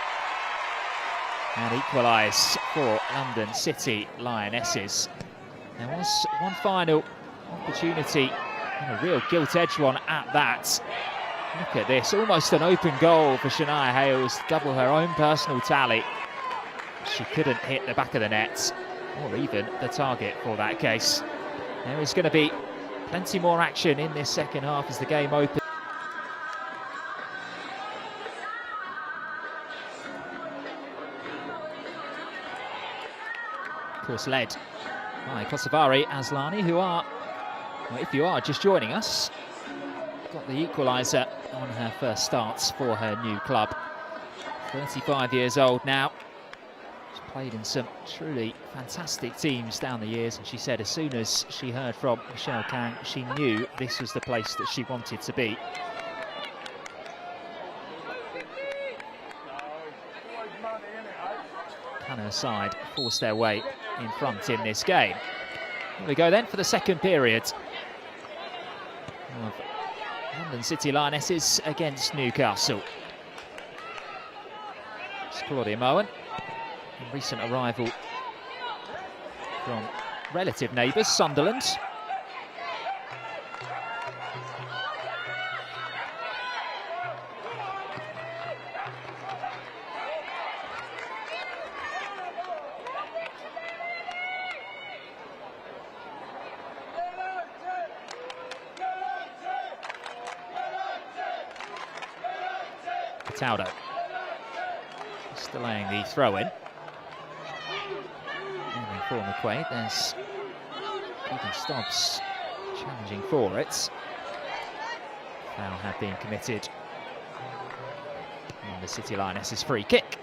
And equalise for London City Lionesses. There was one final opportunity, and a real gilt-edged one at that. Look at this, almost an open goal for Shania Hales, double her own personal tally. She couldn't hit the back of the net, or even the target for that case. There is going to be plenty more action in this second half as the game opens. Of course, led by Kosovare Aslani, who are, well, if you are just joining us, got the equaliser on her first starts for her new club. 35 years old now. She's played in some truly fantastic teams down the years, and she said as soon as she heard from Michelle Kang, she knew this was the place that she wanted to be. Can her side force their way in front in this game? Here we go then for the second period of London City Lionesses against Newcastle. It's Claudia Moen, a recent arrival from relative neighbours, Sunderland. Taudo just delaying the throw-in. Aiming for McQuaid. There's Keegan Stobbs challenging for it. Foul had been committed on the City Lionesses free kick.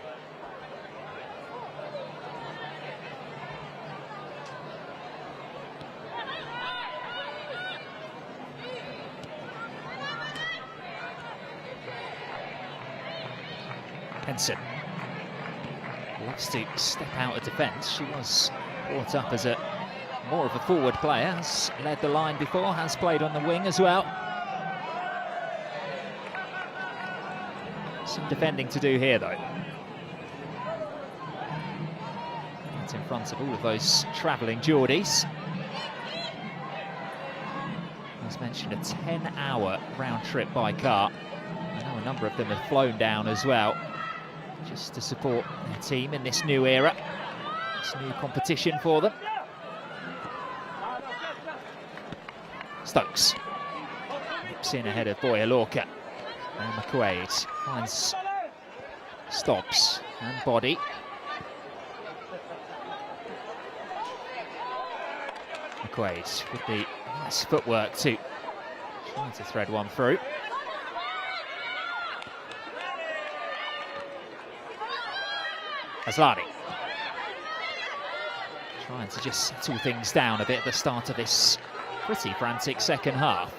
Henson loves to step out of defence. She was brought up as more of a forward player, has led the line before, has played on the wing as well. Some defending to do here though. right in front of all of those travelling Geordies. As mentioned, a 10-hour round trip by car. I know a number of them have flown down as well, just to support their team in this new era. It's a new competition for them. Stokes nips in ahead of Boya Lorca. And McQuaid finds Stobbs and Body. McQuaid with the nice footwork too, trying to thread one through. Aslani trying to just settle things down a bit at the start of this pretty frantic second half.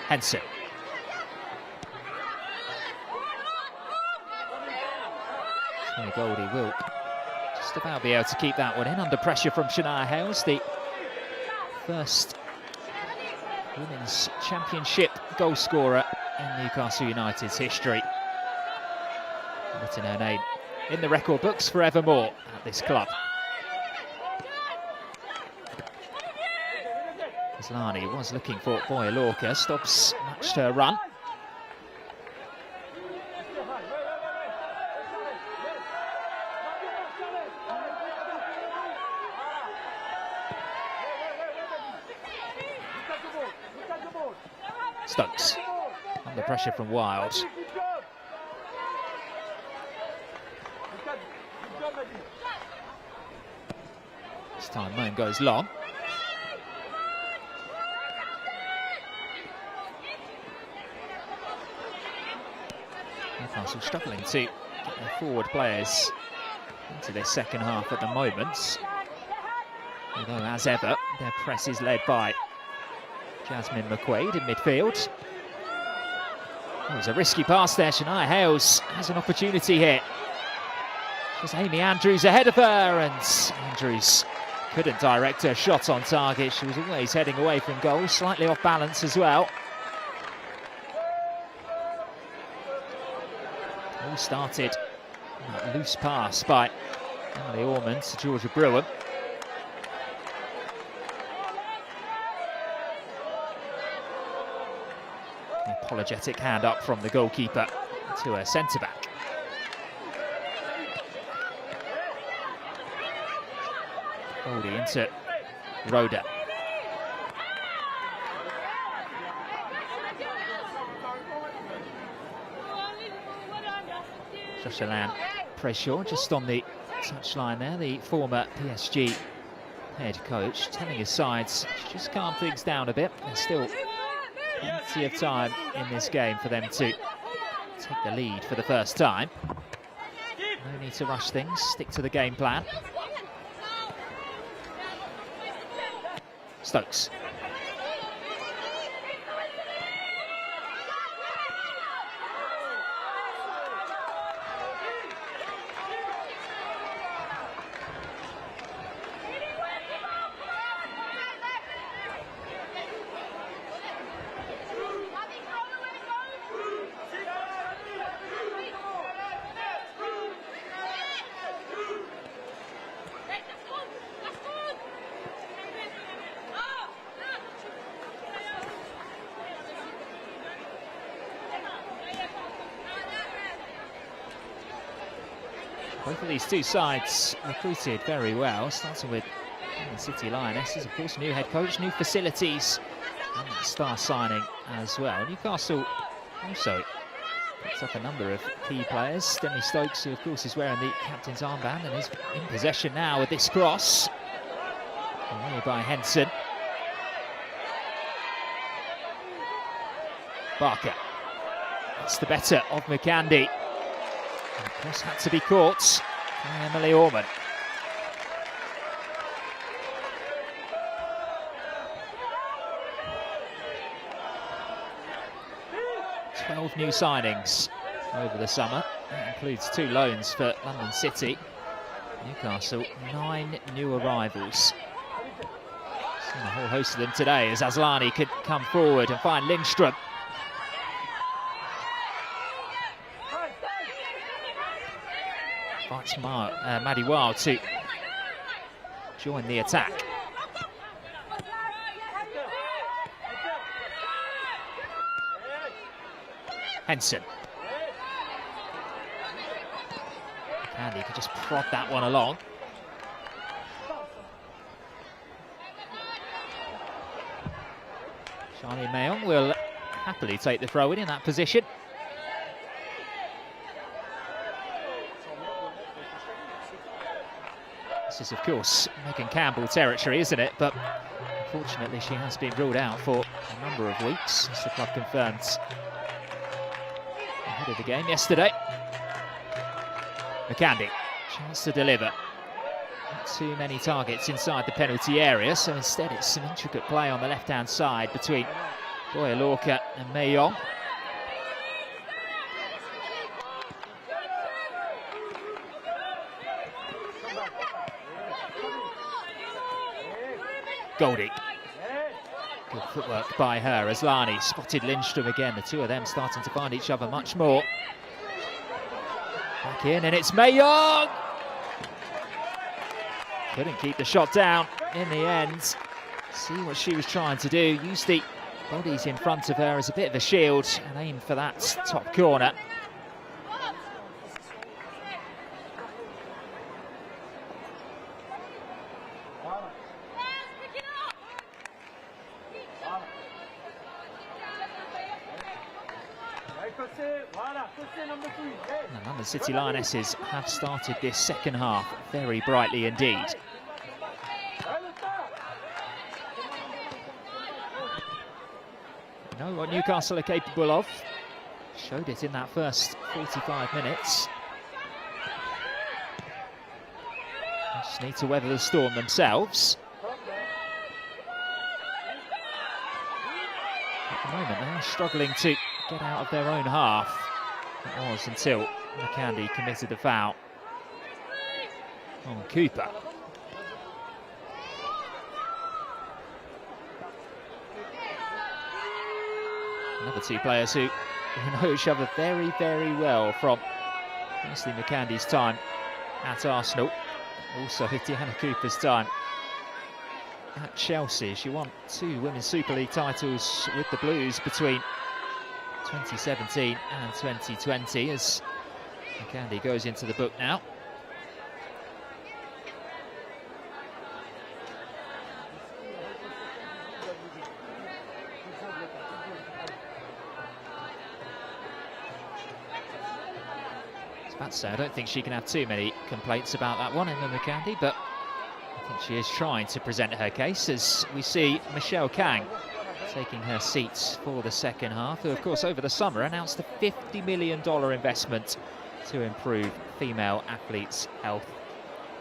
Henson. So Goldie will just about be able to keep that one in, under pressure from Shania Hales, the first Women's Championship goal scorer in Newcastle United's history. Written her name in the record books forevermore at this club. Aslani was looking for Boya Lorca. Stobbs matched her run. Stokes under pressure from Wild. This time Moan goes long. Newcastle struggling to get their forward players into this second half at the moment. Although, as ever, their press is led by Jasmine McQuaid in midfield. It was a risky pass there. Shania Hales has an opportunity here. There's Amy Andrews ahead of her, and Andrews couldn't direct her shot on target. She was always heading away from goal, slightly off balance as well. All started a loose pass by Emily Ormond to Georgia Brewer. An apologetic hand up from the goalkeeper to her centre-back. Goldie into Rhoda. Joshalan Preshaw just on the touchline there, the former PSG head coach, telling his sides to just calm things down a bit. There's still plenty of time in this game for them to take the lead for the first time. No need to rush things, stick to the game plan. Stokes. Both of these two sides recruited very well, starting with City Lionesses, of course, new head coach, new facilities, and star signing as well. Newcastle also picks up a number of key players. Demi Stokes, who of course is wearing the captain's armband and is in possession now with this cross. Away by Henson. Barker. That's the better of McAndy. The cross had to be caught by Emily Ormond. Twelve new signings over the summer. That includes 2 loans for London City. Newcastle, 9 new arrivals. Seen a whole host of them today as Aslani could come forward and find Lindstrom. invites Maddie Wild to join the attack. Henson. Candy could just prod that one along. Charlie Mayong will happily take the throw in that position. This is, of course, Megan Campbell territory, isn't it? But unfortunately, she has been ruled out for a number of weeks, as the club confirmed ahead of the game yesterday. McCandy, chance to deliver. Not too many targets inside the penalty area, so instead it's some intricate play on the left-hand side between Boya-Lorca and Mayong. Goldie. Good footwork by her as Lani spotted Lindstrom again. The two of them starting to find each other much more. Back in, and it's Mayong! Couldn't keep the shot down in the end. See what she was trying to do. Used the bodies in front of her as a bit of a shield and aimed for that top corner. The London City Lionesses have started this second half very brightly indeed. You know what Newcastle are capable of. Showed it in that first 45 minutes. They just need to weather the storm themselves. At the moment, they are struggling to get out of their own half. It was until McCandy committed the foul on Cooper. Another two players who know each other very, very well from firstly McCandy's time at Arsenal, also Diana Cooper's time at Chelsea. She won 2 Women's Super League titles with the Blues between 2017 and 2020 as McCandy goes into the book now. I was about to say, I don't think she can have too many complaints about that one, Emma McCandy, but I think she is trying to present her case as we see Michelle Kang taking her seats for the second half, who of course over the summer announced a $50 million investment to improve female athletes' health.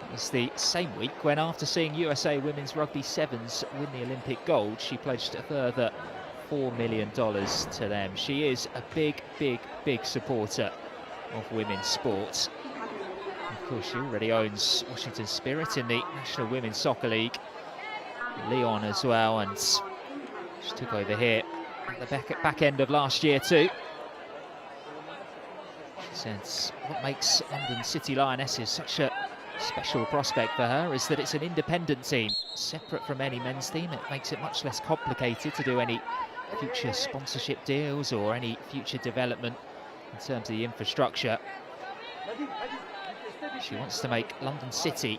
It was the same week when, after seeing USA Women's Rugby Sevens win the Olympic gold, she pledged a further $4 million to them. She is a big, big, big supporter of women's sports. Of course, she already owns Washington Spirit in the National Women's Soccer League, Lyon as well, and she took over here at the back end of last year too. She says what makes London City Lionesses such a special prospect for her is that it's an independent team, separate from any men's team. It makes it much less complicated to do any future sponsorship deals or any future development in terms of the infrastructure. She wants to make London City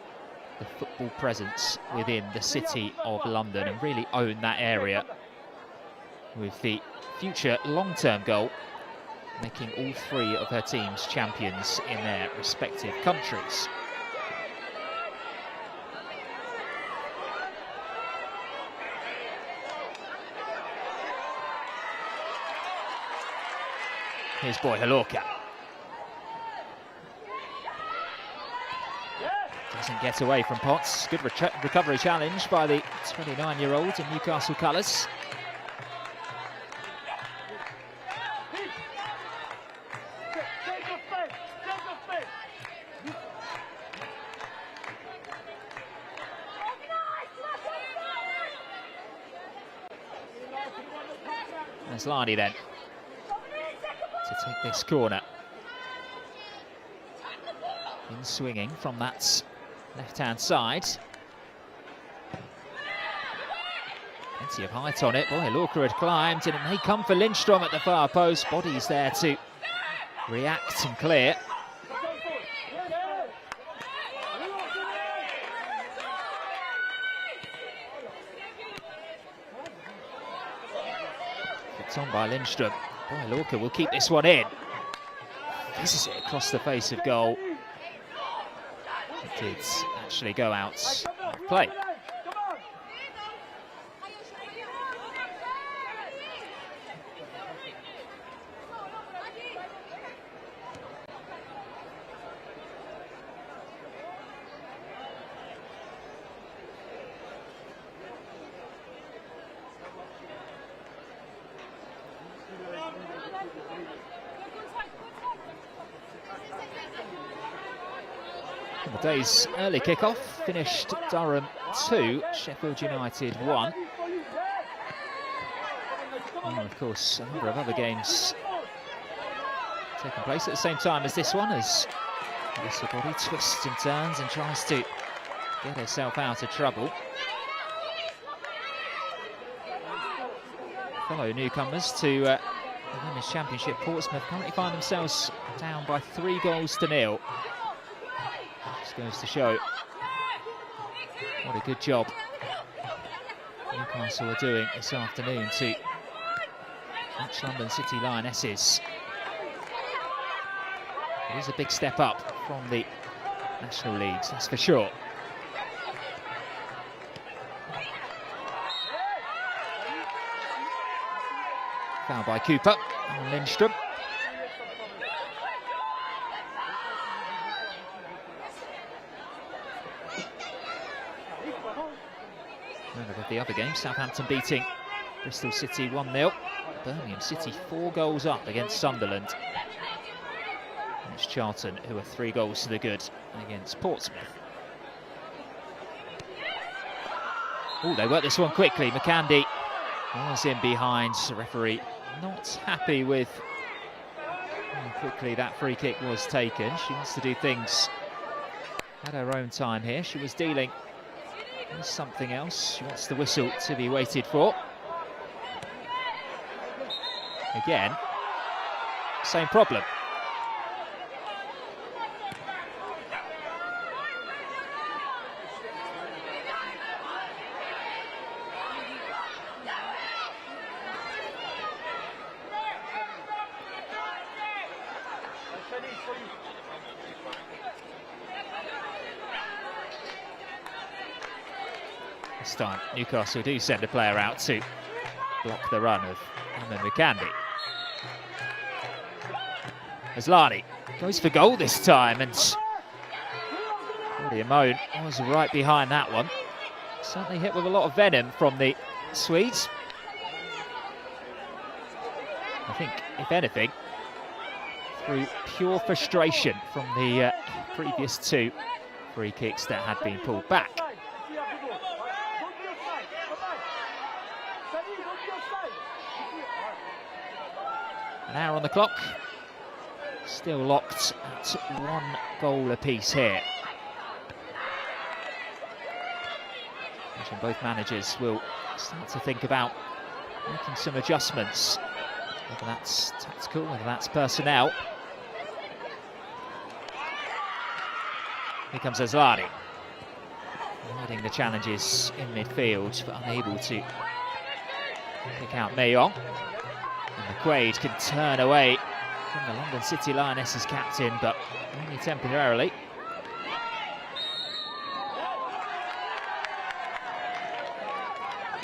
the football presence within the City of London and really own that area, with the future long-term goal making all 3 of her teams champions in their respective countries. Here's Boya-Lorca. Doesn't get away from Potts. Good recovery challenge by the 29-year-old in Newcastle colours. There's Lani then to take this corner. In swinging from that left-hand side. Plenty of height on it. Boy, Lorca had climbed, and it may come for Lindstrom at the far post. Body's there to react and clear. It's on by Lindstrom. Boy, Lorca will keep this one in. This is it across the face of goal. It did actually go out of play. The day's early kick-off finished Durham 2, Sheffield United 1. And of course, a number of other games taking place at the same time as this one, as the body twists and turns and tries to get herself out of trouble. Fellow newcomers to the Women's Championship, Portsmouth, currently find themselves down by 3-0. Just goes to show what a good job Newcastle are doing this afternoon to match London City Lionesses. It is a big step up from the national leagues, that's for sure. Foul by Cooper and Lindstrom. Of the other game, Southampton beating Bristol City 1-0. Birmingham City 4 goals up against Sunderland. And it's Charlton who are 3 goals to the good against Portsmouth. Oh, they work this one quickly. McCandy was in behind. The referee not happy with how quickly that free kick was taken. She wants to do things at her own time here. She was dealing with something else. She wants the whistle to be waited for. Again, same problem. This time, Newcastle do send a player out to block the run of Emma McCandy. Aslani goes for goal this time, and Claudia Moan was right behind that one. Certainly hit with a lot of venom from the Swedes. I think, if anything, through pure frustration from the previous 2 free kicks that had been pulled back. An hour on the clock, still locked at 1 goal apiece here. Imagine both managers will start to think about making some adjustments, whether that's tactical, whether that's personnel. Here comes Aslani, avoiding the challenges in midfield, but unable to pick out Mayong. And McQuaid can turn away from the London City Lionesses captain, but only temporarily.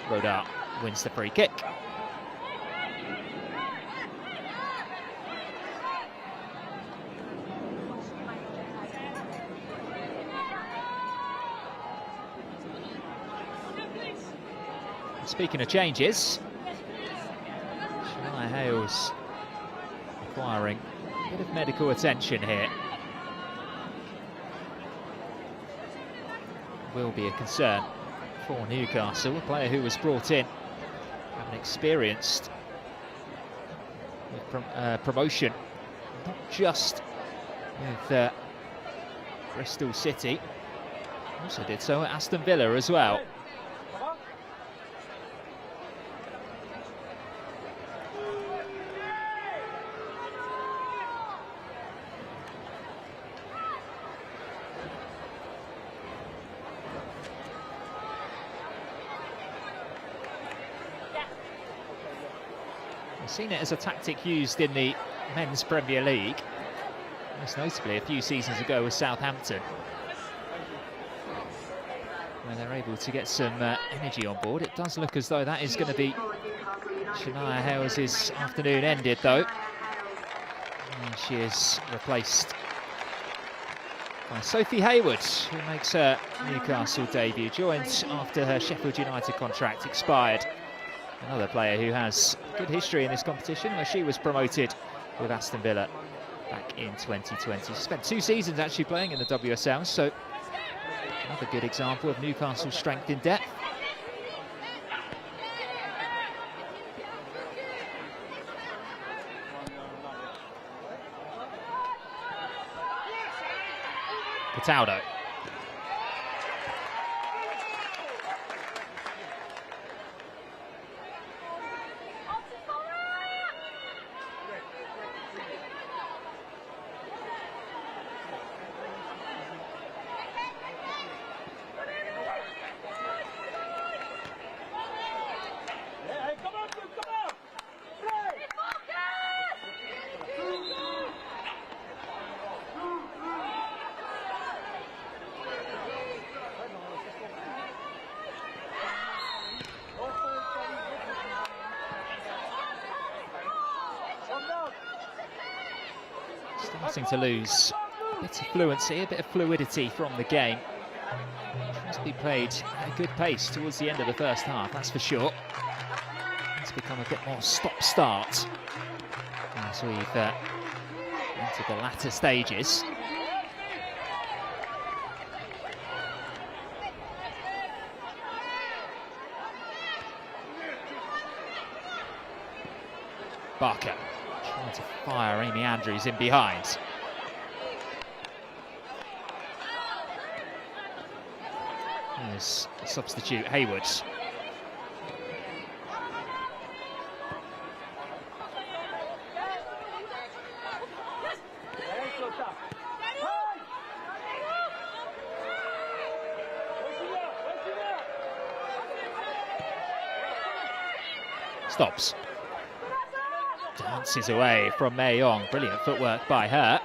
Rodar wins the free kick. Speaking of changes, Shania Hales requiring a bit of medical attention here. Will be a concern for Newcastle, a player who was brought in, having experienced with promotion, not just with Bristol City. Also did so at Aston Villa as well. I've seen it as a tactic used in the Men's Premier League, most notably a few seasons ago with Southampton, where they're able to get some energy on board. It does look as though that is going to be Shania Hales' afternoon ended, though. And she is replaced by Sophie Hayward, who makes her Newcastle debut, joined after her Sheffield United contract expired. Another player who has good history in this competition, where she was promoted with Aston Villa back in 2020. She spent 2 seasons actually playing in the WSL, so another good example of Newcastle's strength in depth. Cataldo. Starting to lose a bit of fluency, a bit of fluidity from the game. It's been played at a good pace towards the end of the first half, that's for sure. It's become a bit more stop-start as we've entered the latter stages. Barker trying to fire Amy Andrews in behind. Here's the substitute Hayward. Stops. Dances away from Mei Yong. Brilliant footwork by her.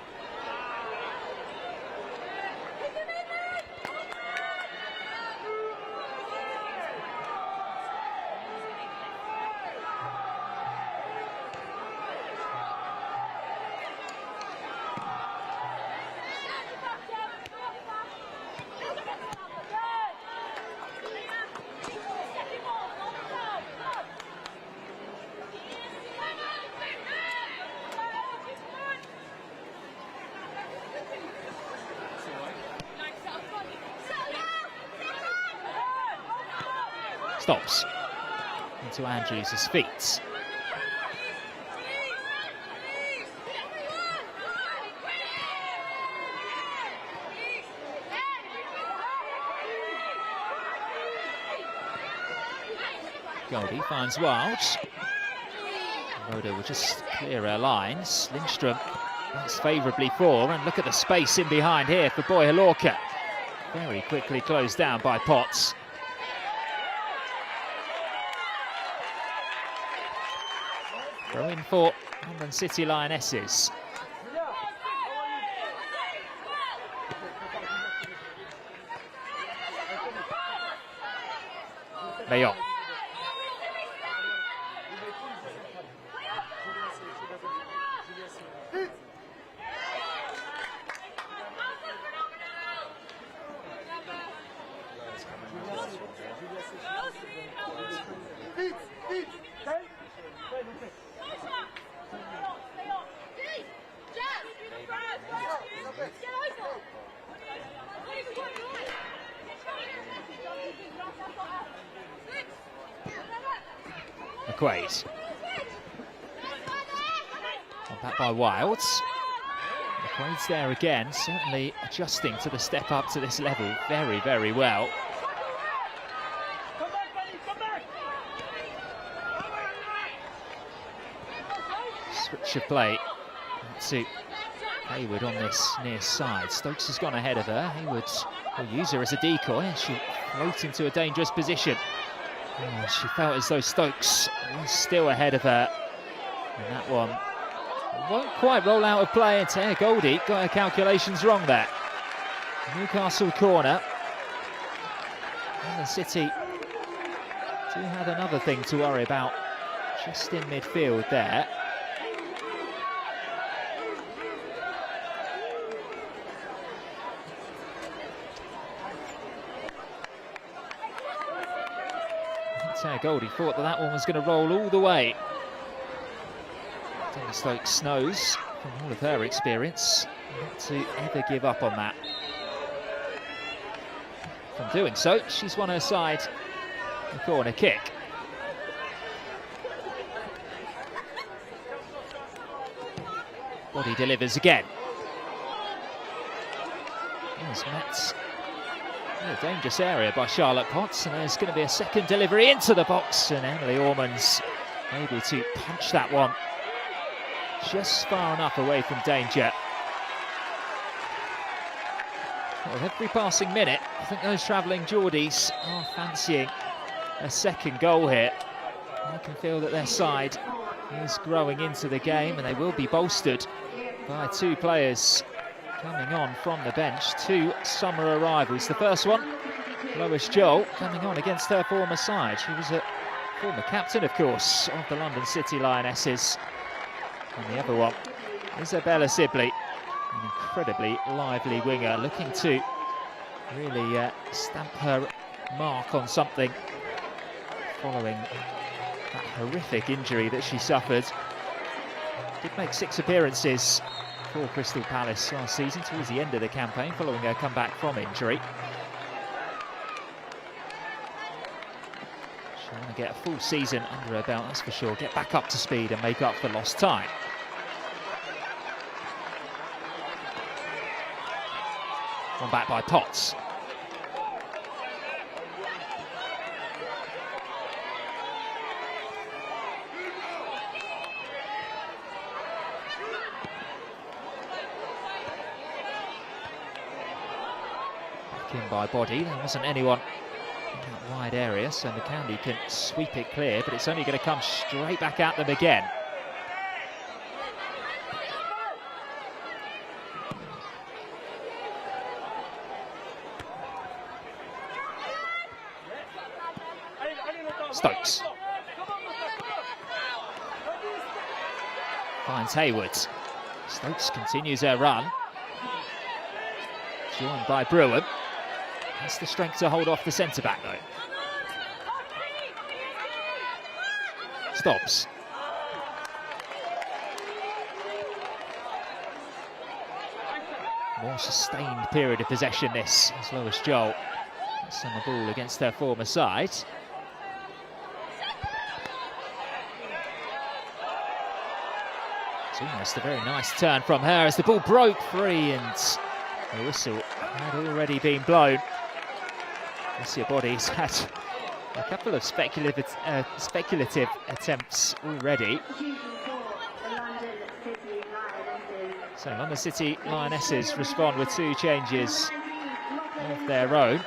Stops into Andrews' feet. Goldie finds Wilds. Rhoda will just clear her lines. Lindstrom that's favourably for, and look at the space in behind here for Boy Halorka. Very quickly closed down by Potts. Throw in for London City Lionesses. Mayon. McQuaid. On back by Wilds. McQuaid's there again, certainly adjusting to the step up to this level very, very well. Switch of play to Hayward on this near side. Stokes has gone ahead of her. Hayward will use her as a decoy. She'll float into a dangerous position. Oh, she felt as though Stokes was still ahead of her. And that one won't quite roll out of play. And Taya Goldie got her calculations wrong there. Newcastle corner. And the City do have another thing to worry about just in midfield there. Taya Goldie thought that one was going to roll all the way. Demi Stokes knows from all of her experience not to ever give up on that. From doing so, she's won her side a corner kick. Body delivers again. There's met a dangerous area by Charlotte Potts, and there's going to be a second delivery into the box, and Emily Ormond's able to punch that one just far enough away from danger. Well, every passing minute, I think those travelling Geordies are fancying a second goal here. They can feel that their side is growing into the game, and they will be bolstered by two players coming on from the bench, two summer arrivals. The first one, Lois Joel, coming on against her former side. She was a former captain, of course, of the London City Lionesses. And the other one, Isabella Sibley, an incredibly lively winger, looking to really stamp her mark on something following that horrific injury that she suffered. Did make 6 appearances for Crystal Palace last season towards the end of the campaign following her comeback from injury. She'll want to get a full season under her belt, that's for sure, get back up to speed and make up for lost time. One back by Potts. In by Body, there wasn't anyone in that wide area, so McCandy can sweep it clear, but it's only going to come straight back at them again. Stokes finds Hayward. Stokes continues her run, joined by Brewer. Has the strength to hold off the centre-back, though. Stops. More sustained period of possession this, as Lois Joel gets on the ball against her former side. It's almost a very nice turn from her as the ball broke free, and the whistle had already been blown. Lucia Body's had a couple of speculative attempts already. So London City Lionesses respond with 2 changes of their own.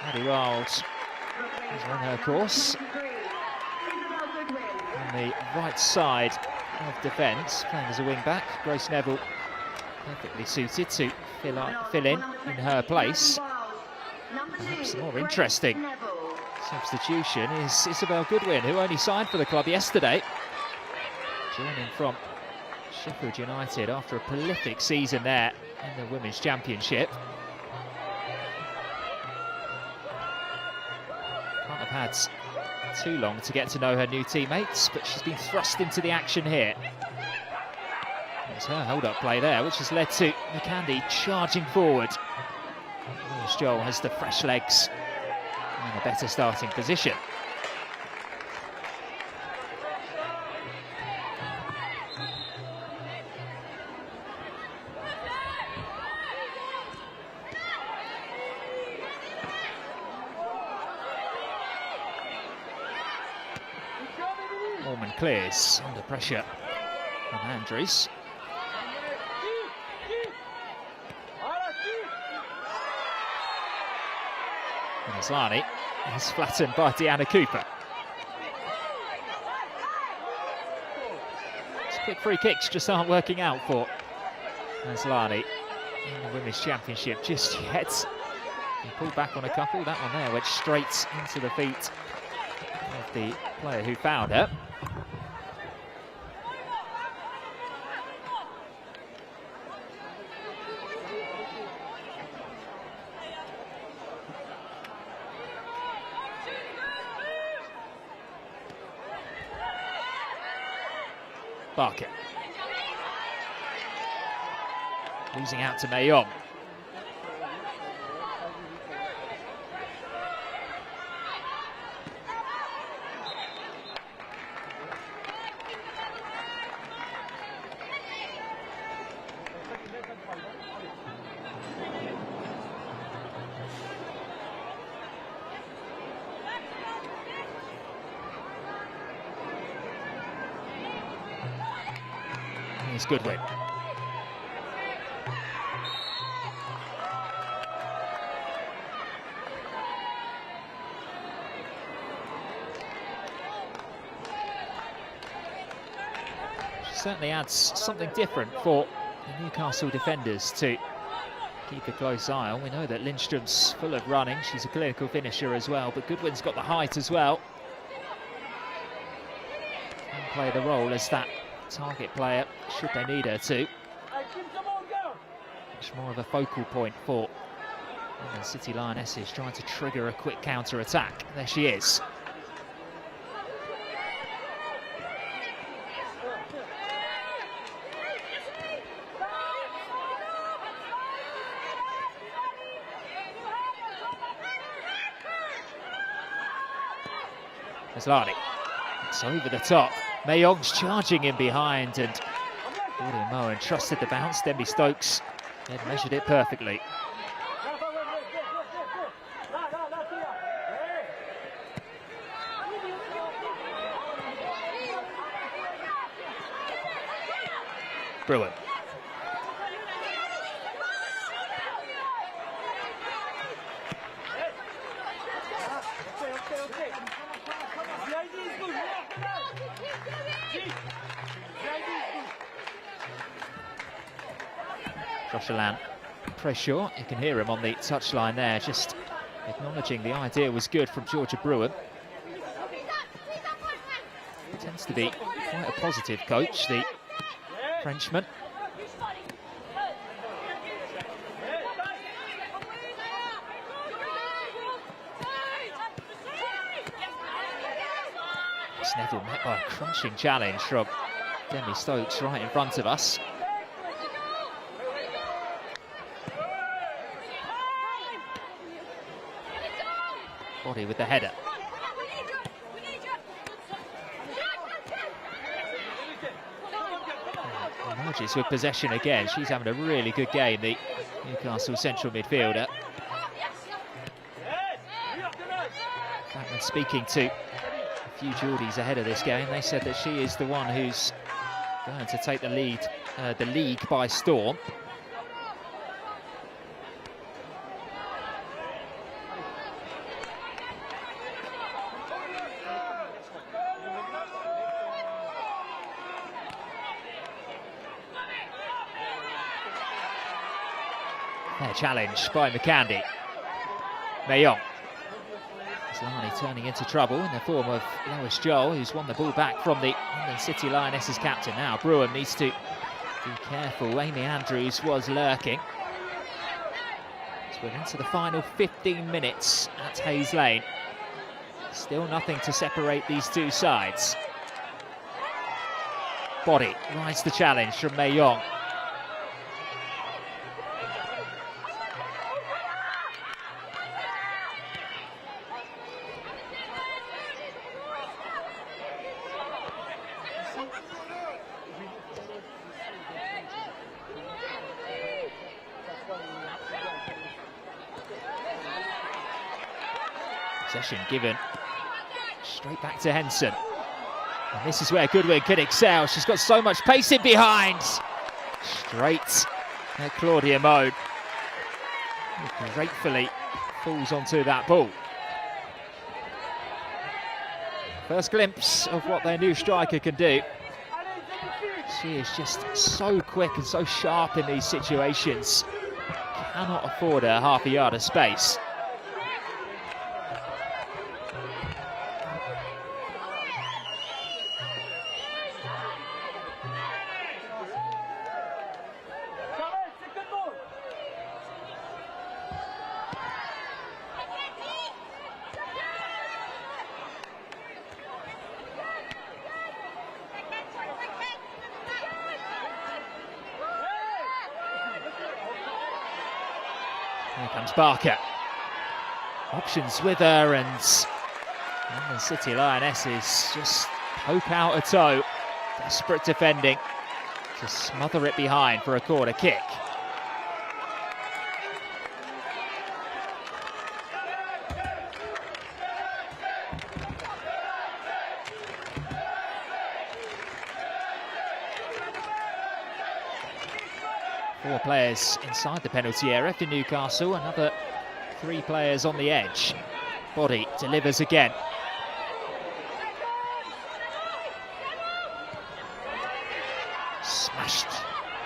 Maddie Wild is on her course. On the right side of defence, playing as a wing-back, Grace Neville perfectly suited to fill in her place. Perhaps the more interesting substitution is Isabel Goodwin, who only signed for the club yesterday, joining from Sheffield United after a prolific season there in the Women's Championship. Can't have had too long to get to know her new teammates, but she's been thrust into the action here. It's her hold-up play there, which has led to McCandy charging forward. Lois Joel has the fresh legs and a better starting position. clears under pressure from Andrews. And Aslani is flattened by Deanna Cooper. These quick free kicks just aren't working out for Aslani in the Women's Championship just yet. He pulled back on a couple. That one there went straight into the feet of the player who fouled her. Barker. Losing out to Mayong. Here's Goodwin. She certainly adds something different for the Newcastle defenders to keep a close eye on. We know that Lindstrom's full of running. She's a clinical finisher as well, but Goodwin's got the height as well. Can play the role as that target player, should they need her to. Much more of a focal point for the City Lionesses, trying to trigger a quick counter-attack. There she is. Aslani. It's over the top. Mayong's charging in behind, and Claudia Moen trusted the bounce. Denby Stokes had measured it perfectly. Brewer. Josh Allan, pressure. You can hear him on the touchline there, just acknowledging the idea was good from Georgia Brewer. Tends to be quite a positive coach, the Frenchman. Neville met by a crunching challenge from Denby Stokes right in front of us. Body with the header. Emerges with possession again. She's having a really good game, the Newcastle central midfielder. Back when speaking to a few Geordies ahead of this game, they said that she is the one who's going to take the league by storm. Fair challenge by McCandy. Mayong. Aslani turning into trouble in the form of Lois Joel, who's won the ball back from the London City Lionesses captain. Now Brewer needs to be careful. Amy Andrews was lurking. So we're into the final 15 minutes at Hayes Lane. Still nothing to separate these two sides. Body rides the challenge from Mayong. Possession given straight back to Henson. And this is where Goodwin can excel. She's got so much pace in behind. Straight at Claudia Mode. Who gratefully falls onto that ball. First glimpse of what their new striker can do. She is just so quick and so sharp in these situations. Cannot afford her half a yard of space. Here comes Barker. Options with her, and the City Lionesses just poke out a toe. Desperate defending to smother it behind for a corner kick. Four players inside the penalty area for Newcastle, another 3 players on the edge. Body delivers again. Smashed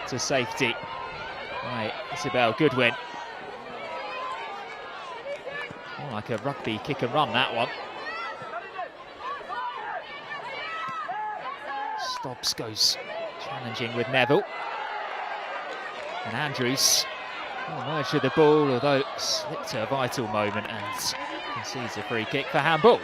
to safety by Isabel Goodwin. More like a rugby kick and run, that one. Stobbs goes challenging with Neville. And Andrews will emerge with the ball, although slipped to a vital moment and concedes a free kick for handball.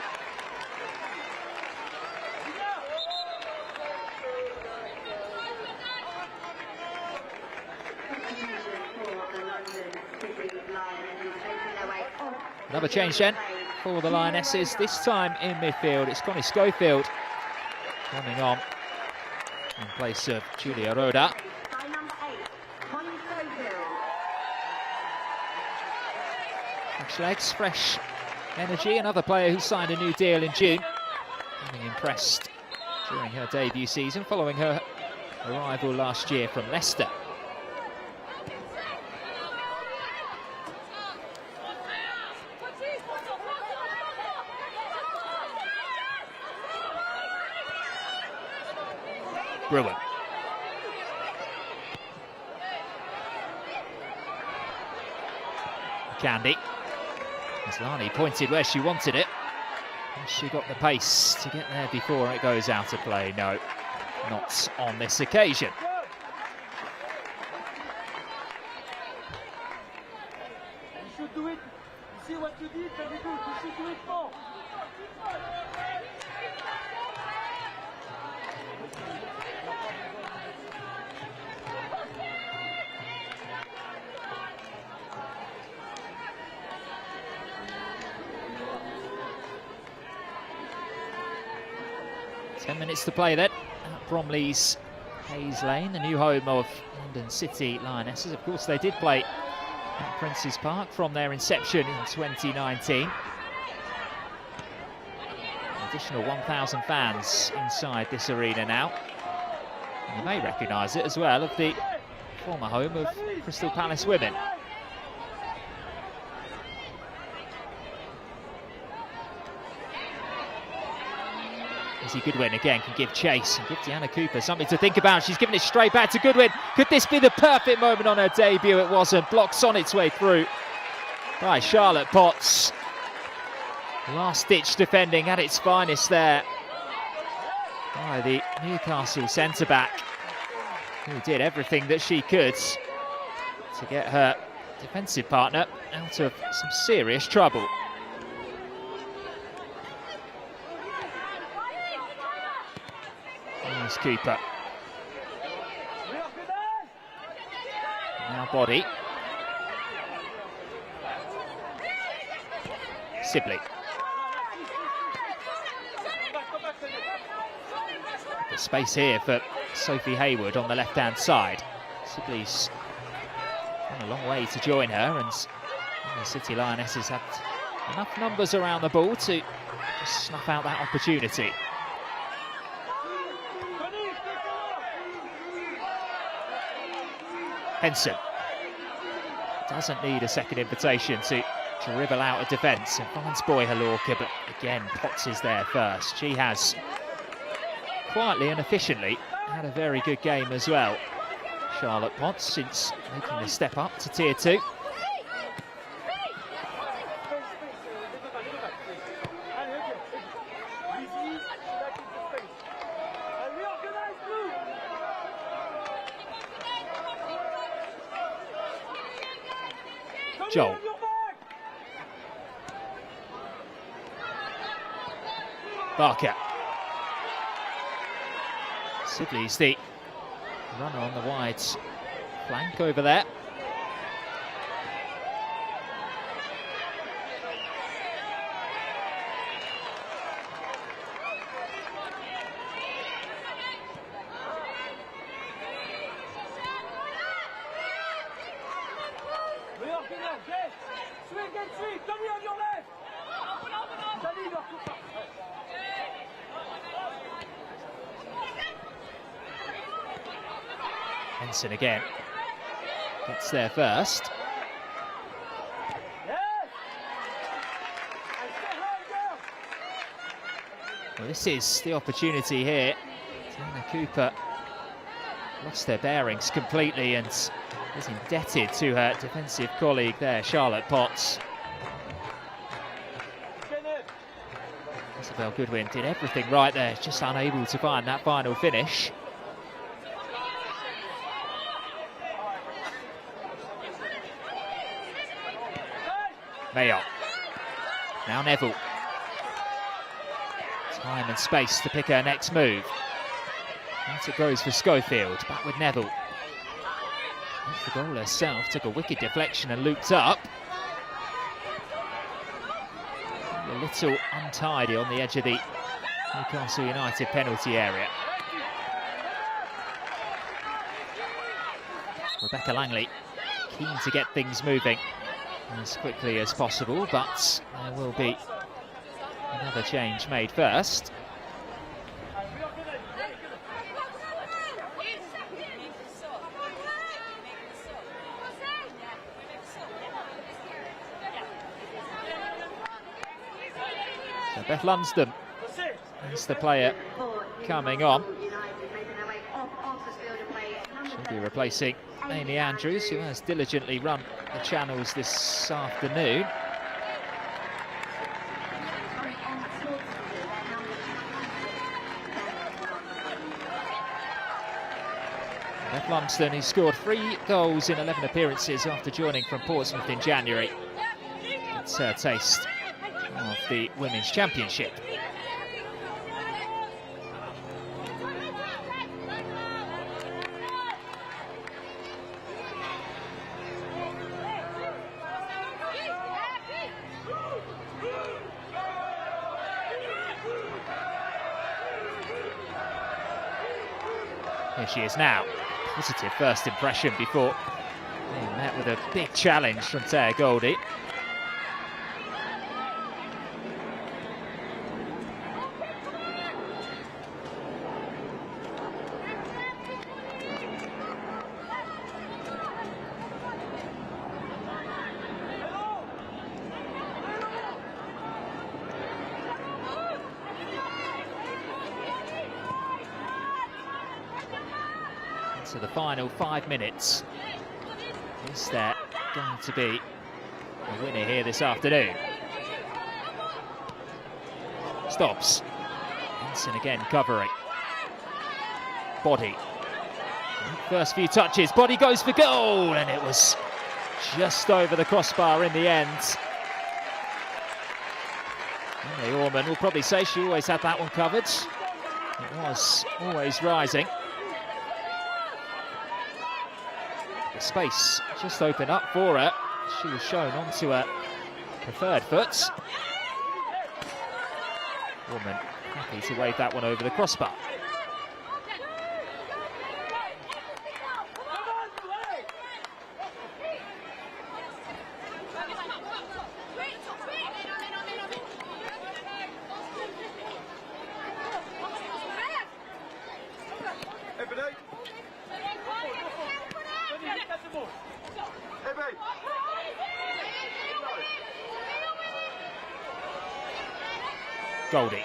Another change then for the Lionesses, this time in midfield. It's Connie Schofield coming on in place of Julia Roda. Fresh legs, fresh energy. Another player who signed a new deal in June, having impressed during her debut season following her arrival last year from Leicester. Bruin. Candy. As Lani pointed where she wanted it. Has she got the pace to get there before it goes out of play? No, not on this occasion. You should do it. You see what you did, very good. You should do it more. 10 minutes to play then at Bromley's Hayes Lane, the new home of London City Lionesses. Of course, they did play at Prince's Park from their inception in 2019. An additional 1,000 fans inside this arena now. And you may recognise it as well, of the former home of Crystal Palace women. Izzy Goodwin again can give chase and give Deanna Cooper something to think about. She's given it straight back to Goodwin. Could this be the perfect moment on her debut? It wasn't. Blocks on its way through by Charlotte Potts. Last-ditch defending at its finest there by the Newcastle centre-back, who did everything that she could to get her defensive partner out of some serious trouble. There's Cooper. Now Body. Sibley. The space here for Sophie Hayward on the left-hand side. Sibley's gone a long way to join her, and the City Lionesses had enough numbers around the ball to just snuff out that opportunity. Henson doesn't need a second invitation to dribble out of defence and finds Boyhalorka, but again Potts is there first. She has quietly and efficiently had a very good game as well, Charlotte Potts, since making the step up to Tier 2. Joel. Barker. Sibley's the runner on the wide flank over there. Henson again gets there first. Well, this is the opportunity here. Tana Cooper lost their bearings completely and is indebted to her defensive colleague there, Charlotte Potts. Isabel Goodwin did everything right there, just unable to find that final finish. Mayo. Now Neville. Time and space to pick her next move. Out it goes for Schofield, back with Neville. The goal herself took a wicked deflection and looped up. A little untidy on the edge of the Newcastle United penalty area. Rebecca Langley keen to get things moving as quickly as possible, but there will be another change made first. So Beth Lunsden is the player coming on. She'll be replacing Amy Andrews, who has diligently run the channels this afternoon. Beth Lunsden, who scored 3 goals in 11 appearances after joining from Portsmouth in January. It's her taste of the Women's Championship. Here she is now. Positive first impression before being met with a big challenge from Taya Goldie. So the final 5 minutes. Is there going to be a winner here this afternoon? Stops. Henson again covering. Body. First few touches. Body goes for goal, and it was just over the crossbar in the end. Emily Orman will probably say she always had that one covered. It was always rising. The space just opened up for her. She was shown onto her preferred foot. Woman happy to wave that one over the crossbar. Goldie.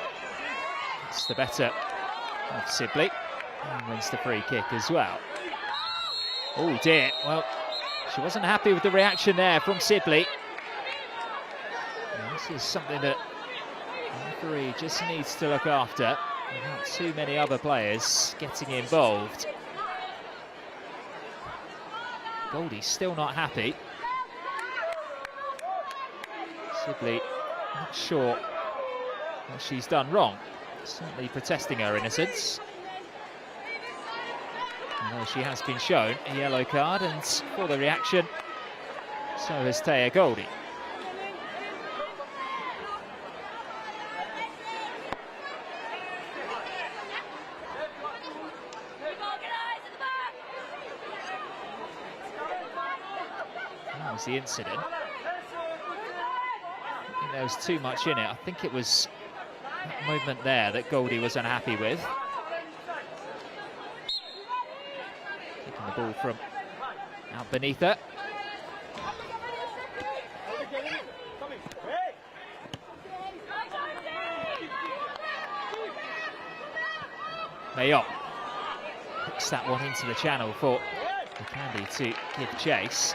It's the better of Sibley. And wins the free kick as well. Oh dear, well, she wasn't happy with the reaction there from Sibley. And this is something that the referee just needs to look after. Not too many other players getting involved. Goldie's still not happy. Sibley not sure what she's done wrong. Certainly protesting her innocence. Although she has been shown a yellow card, and for the reaction, so has Taya Goldie. That was the incident. I think there was too much in it. I think it was that moment there that Goldie was unhappy with. Taking the ball from out beneath her. Mayotte hooks that one into the channel for the Candy to give chase.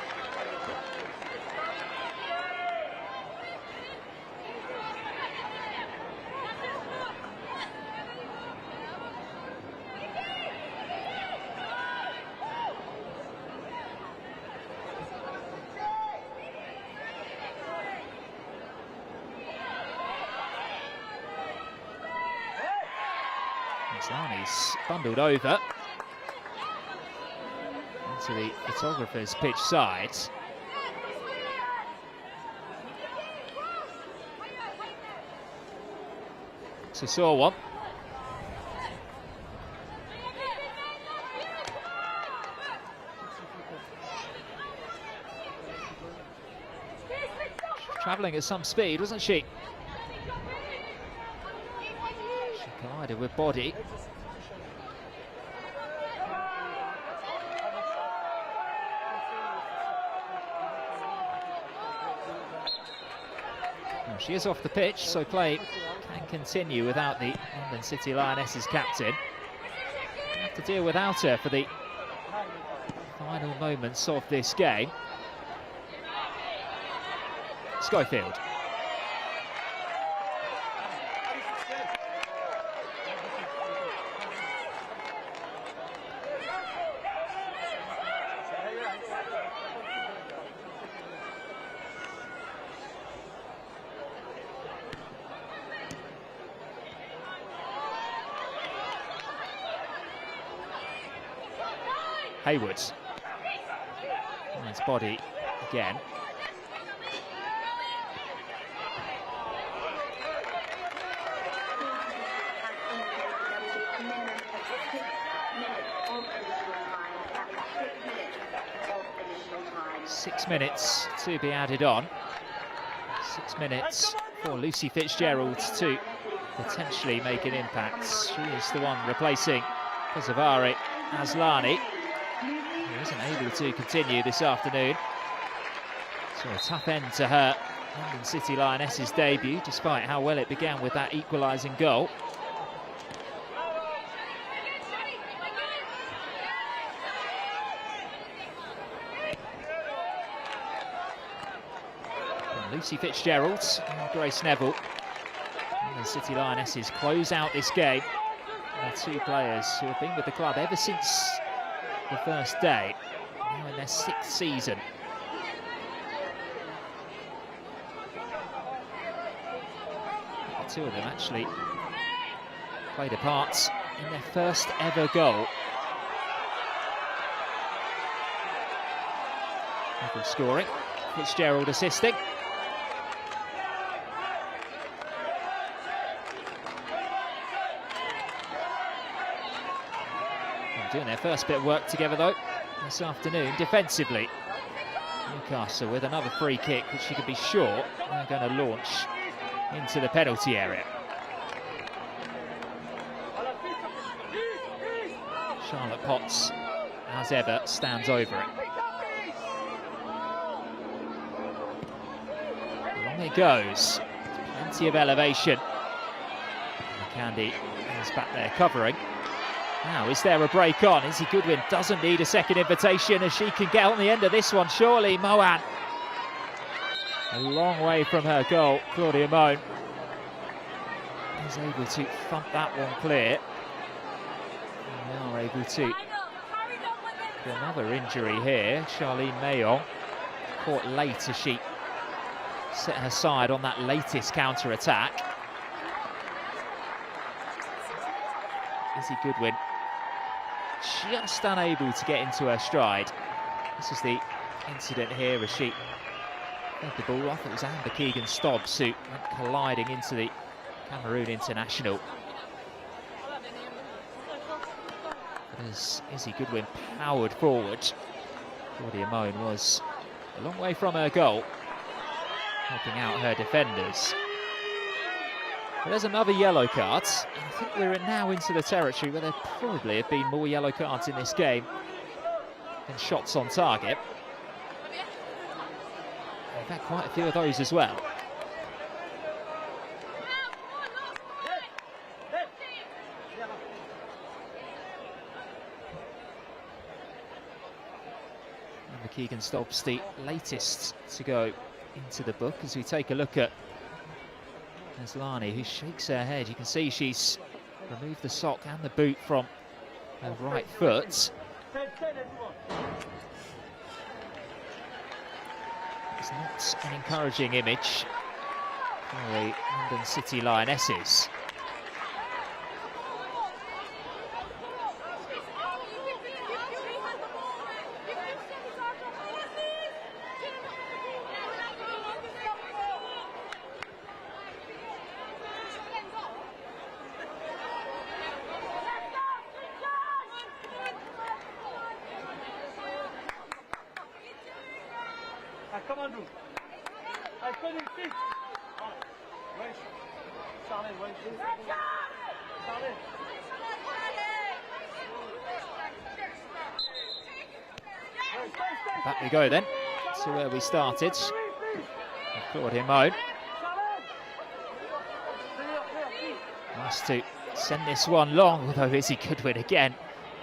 He's bundled over into the photographer's pitch side. So saw one. Travelling at some speed, wasn't she? She collided with body. She is off the pitch, so play can continue without the London City Lionesses captain. We'll have to deal without her for the final moments of this game. Schofield. Hayward. Nice body again. Six minutes to be added on. 6 minutes for Lucy Fitzgerald to potentially make an impact. She is the one replacing Kozavari Aslani. He wasn't able to continue this afternoon. So a tough end to her London City Lionesses debut, despite how well it began with that equalising goal. And Lucy Fitzgerald and Grace Neville. London City Lionesses close out this game. And two players who have been with the club ever since the first day, now in their 6th season. The two of them actually played a part in their first ever goal. Neville scoring, Fitzgerald assisting. Doing their first bit of work together though this afternoon defensively. Newcastle with another free kick, which you can be sure they're going to launch into the penalty area. Charlotte Potts, as ever, stands over it. it goes. Plenty of elevation. Candy is back there covering. Now, is there a break on? Izzy Goodwin doesn't need a second invitation as she can get on the end of this one, surely. Mohan. A long way from her goal. Claudia Moan is able to thump that one clear. And they are able to get another injury here. Charlene Mayon caught late as she set her side on that latest counter-attack. Izzy Goodwin just unable to get into her stride. This is the incident here as she fed the ball off. It was Amber Keegan-Stobbs who went colliding into the Cameroon international. But as Izzy Goodwin powered forward, Claudia Moan was a long way from her goal, helping out her defenders. But there's another yellow card. I think we're now into the territory where there probably have been more yellow cards in this game than shots on target. We've had quite a few of those as well. And Keegan-Stobbs, the latest to go into the book as we take a look at Lani, who shakes her head. You can see she's removed the sock and the boot from her right foot. It's not an encouraging image for the London City Lionesses. Back we go then to where we started. Claudia Moan. Nice to send this one long, although Izzy Goodwin again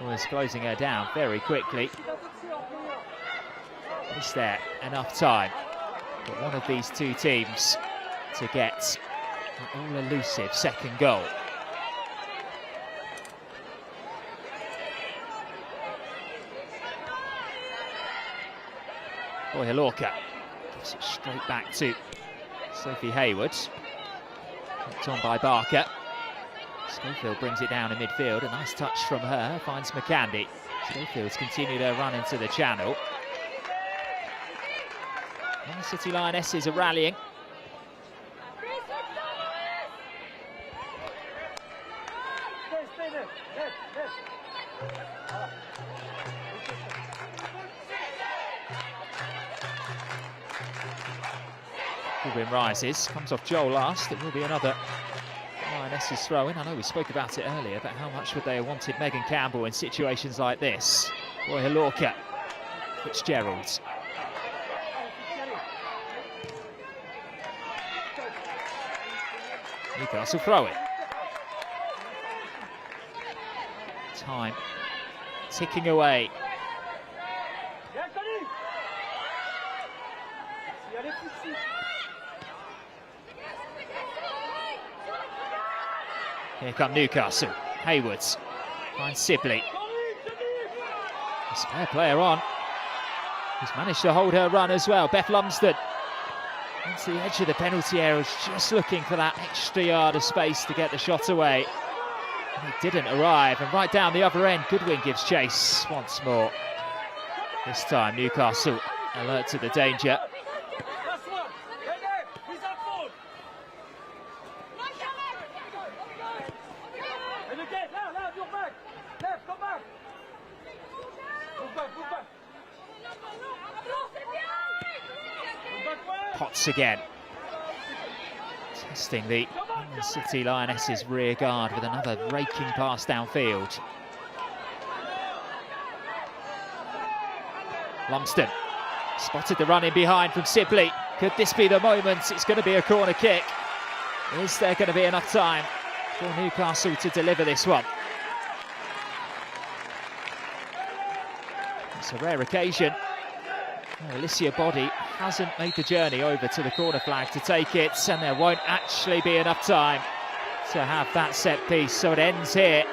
was closing her down very quickly. Is there enough time for one of these two teams to get an all-elusive second goal? Boyalorca gives it straight back to Sophie Hayward. Knocked on by Barker. Schofield brings it down in midfield. A nice touch from her, finds McCandy. Schofield's continued her run into the channel. And the City Lionesses are rallying. Goodwin rises, comes off Joel last. It will be another Lionesses throw in. I know we spoke about it earlier, but how much would they have wanted Megan Campbell in situations like this? Boyalorca, Fitzgerald. Newcastle throw it. Time ticking away. Here come Newcastle. Haywards finds Sibley. A spare player on. He's managed to hold her run as well. Beth Lumsden onto the edge of the penalty area, just looking for that extra yard of space to get the shot away. And it didn't arrive. And right down the other end, Goodwin gives chase once more. This time, Newcastle alert to the danger. Potts again, testing the City Lionesses rear guard with another raking pass downfield. Lumsden spotted the run in behind from Sibley, Could this be the moment? It's going to be a corner kick. Is there going to be enough time for Newcastle to deliver this one? It's a rare occasion. Alicia Body hasn't made the journey over to the corner flag to take it, and there won't actually be enough time to have that set piece, so it ends here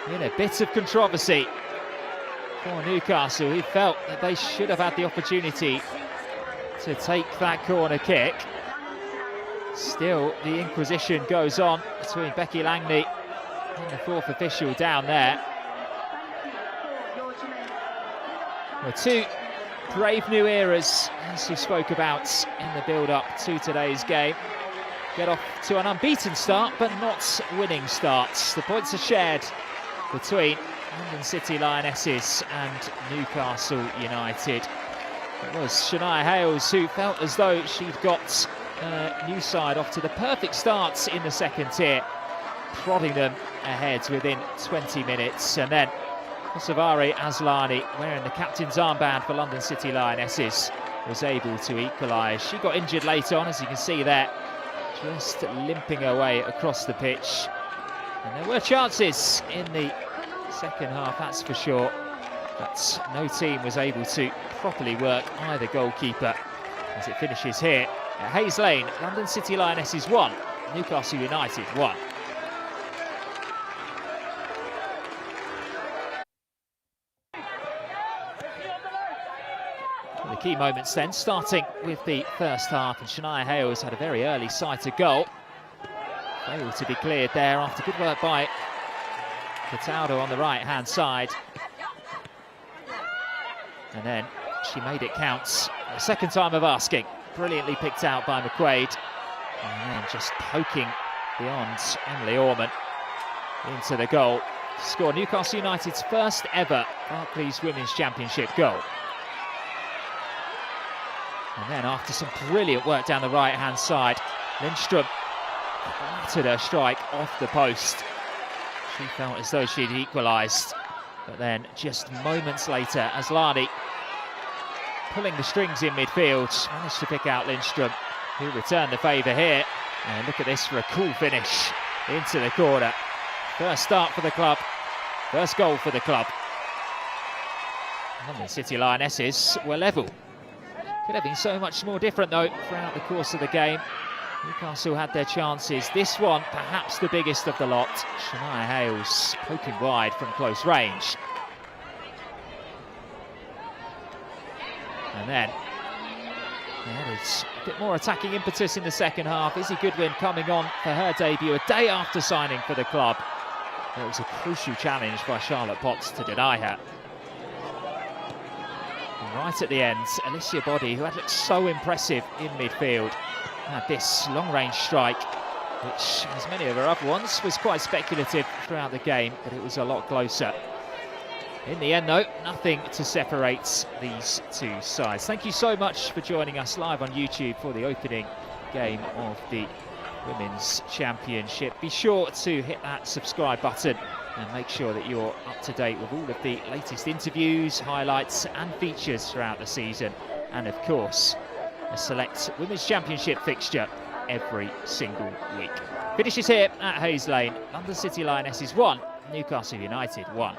in a bit of controversy for Newcastle, who felt that they should have had the opportunity to take that corner kick. Still, the inquisition goes on between Becky Langley and the fourth official down there. Well, two brave new eras, as we spoke about in the build-up to today's game. Get off to an unbeaten start, but not winning starts. The points are shared between London City Lionesses and Newcastle United. It was Shania Hales who felt as though she'd got new side off to the perfect starts in the second tier, prodding them ahead within 20 minutes. And then Kosavari Aslani, wearing the captain's armband for London City Lionesses, was able to equalise. She got injured late on, as you can see there, just limping her way across the pitch. And there were chances in the second half, that's for sure, but no team was able to properly work either goalkeeper, as it finishes here at Hayes Lane. London City Lionesses 1, Newcastle United 1. The key moments then, starting with the first half, and Shania Hales had a very early sight of goal. Failed to be cleared there after good work by Cataldo on the right-hand side. And then she made it count. The second time of asking. Brilliantly picked out by McQuaid. And then just poking beyond Emily Orman into the goal to score Newcastle United's first ever Barclays Women's Championship goal. And then after some brilliant work down the right-hand side, Lindström battered her strike off the post. She felt as though she'd equalised, but then just moments later, Aslani, pulling the strings in midfield, managed to pick out Lindström, who returned the favour here. And look at this for a cool finish into the corner. First start for the club, first goal for the club. London City Lionesses were level. Could have been so much more different though throughout the course of the game. Newcastle had their chances. This one, perhaps the biggest of the lot. Shania Hales poking wide from close range. And then it's a bit more attacking impetus in the second half. Izzy Goodwin coming on for her debut a day after signing for the club. It was a crucial challenge by Charlotte Potts to deny her. And right at the end, Alicia Body, who had looked so impressive in midfield, had this long-range strike, which, as many of her other ones, was quite speculative throughout the game, but it was a lot closer. In the end, though, nothing to separate these two sides. Thank you so much for joining us live on YouTube for the opening game of the Women's Championship. Be sure to hit that subscribe button and make sure that you're up to date with all of the latest interviews, highlights and features throughout the season. And of course, a select Women's Championship fixture every single week. Finishes here at Hayes Lane. London City Lionesses 1, Newcastle United 1.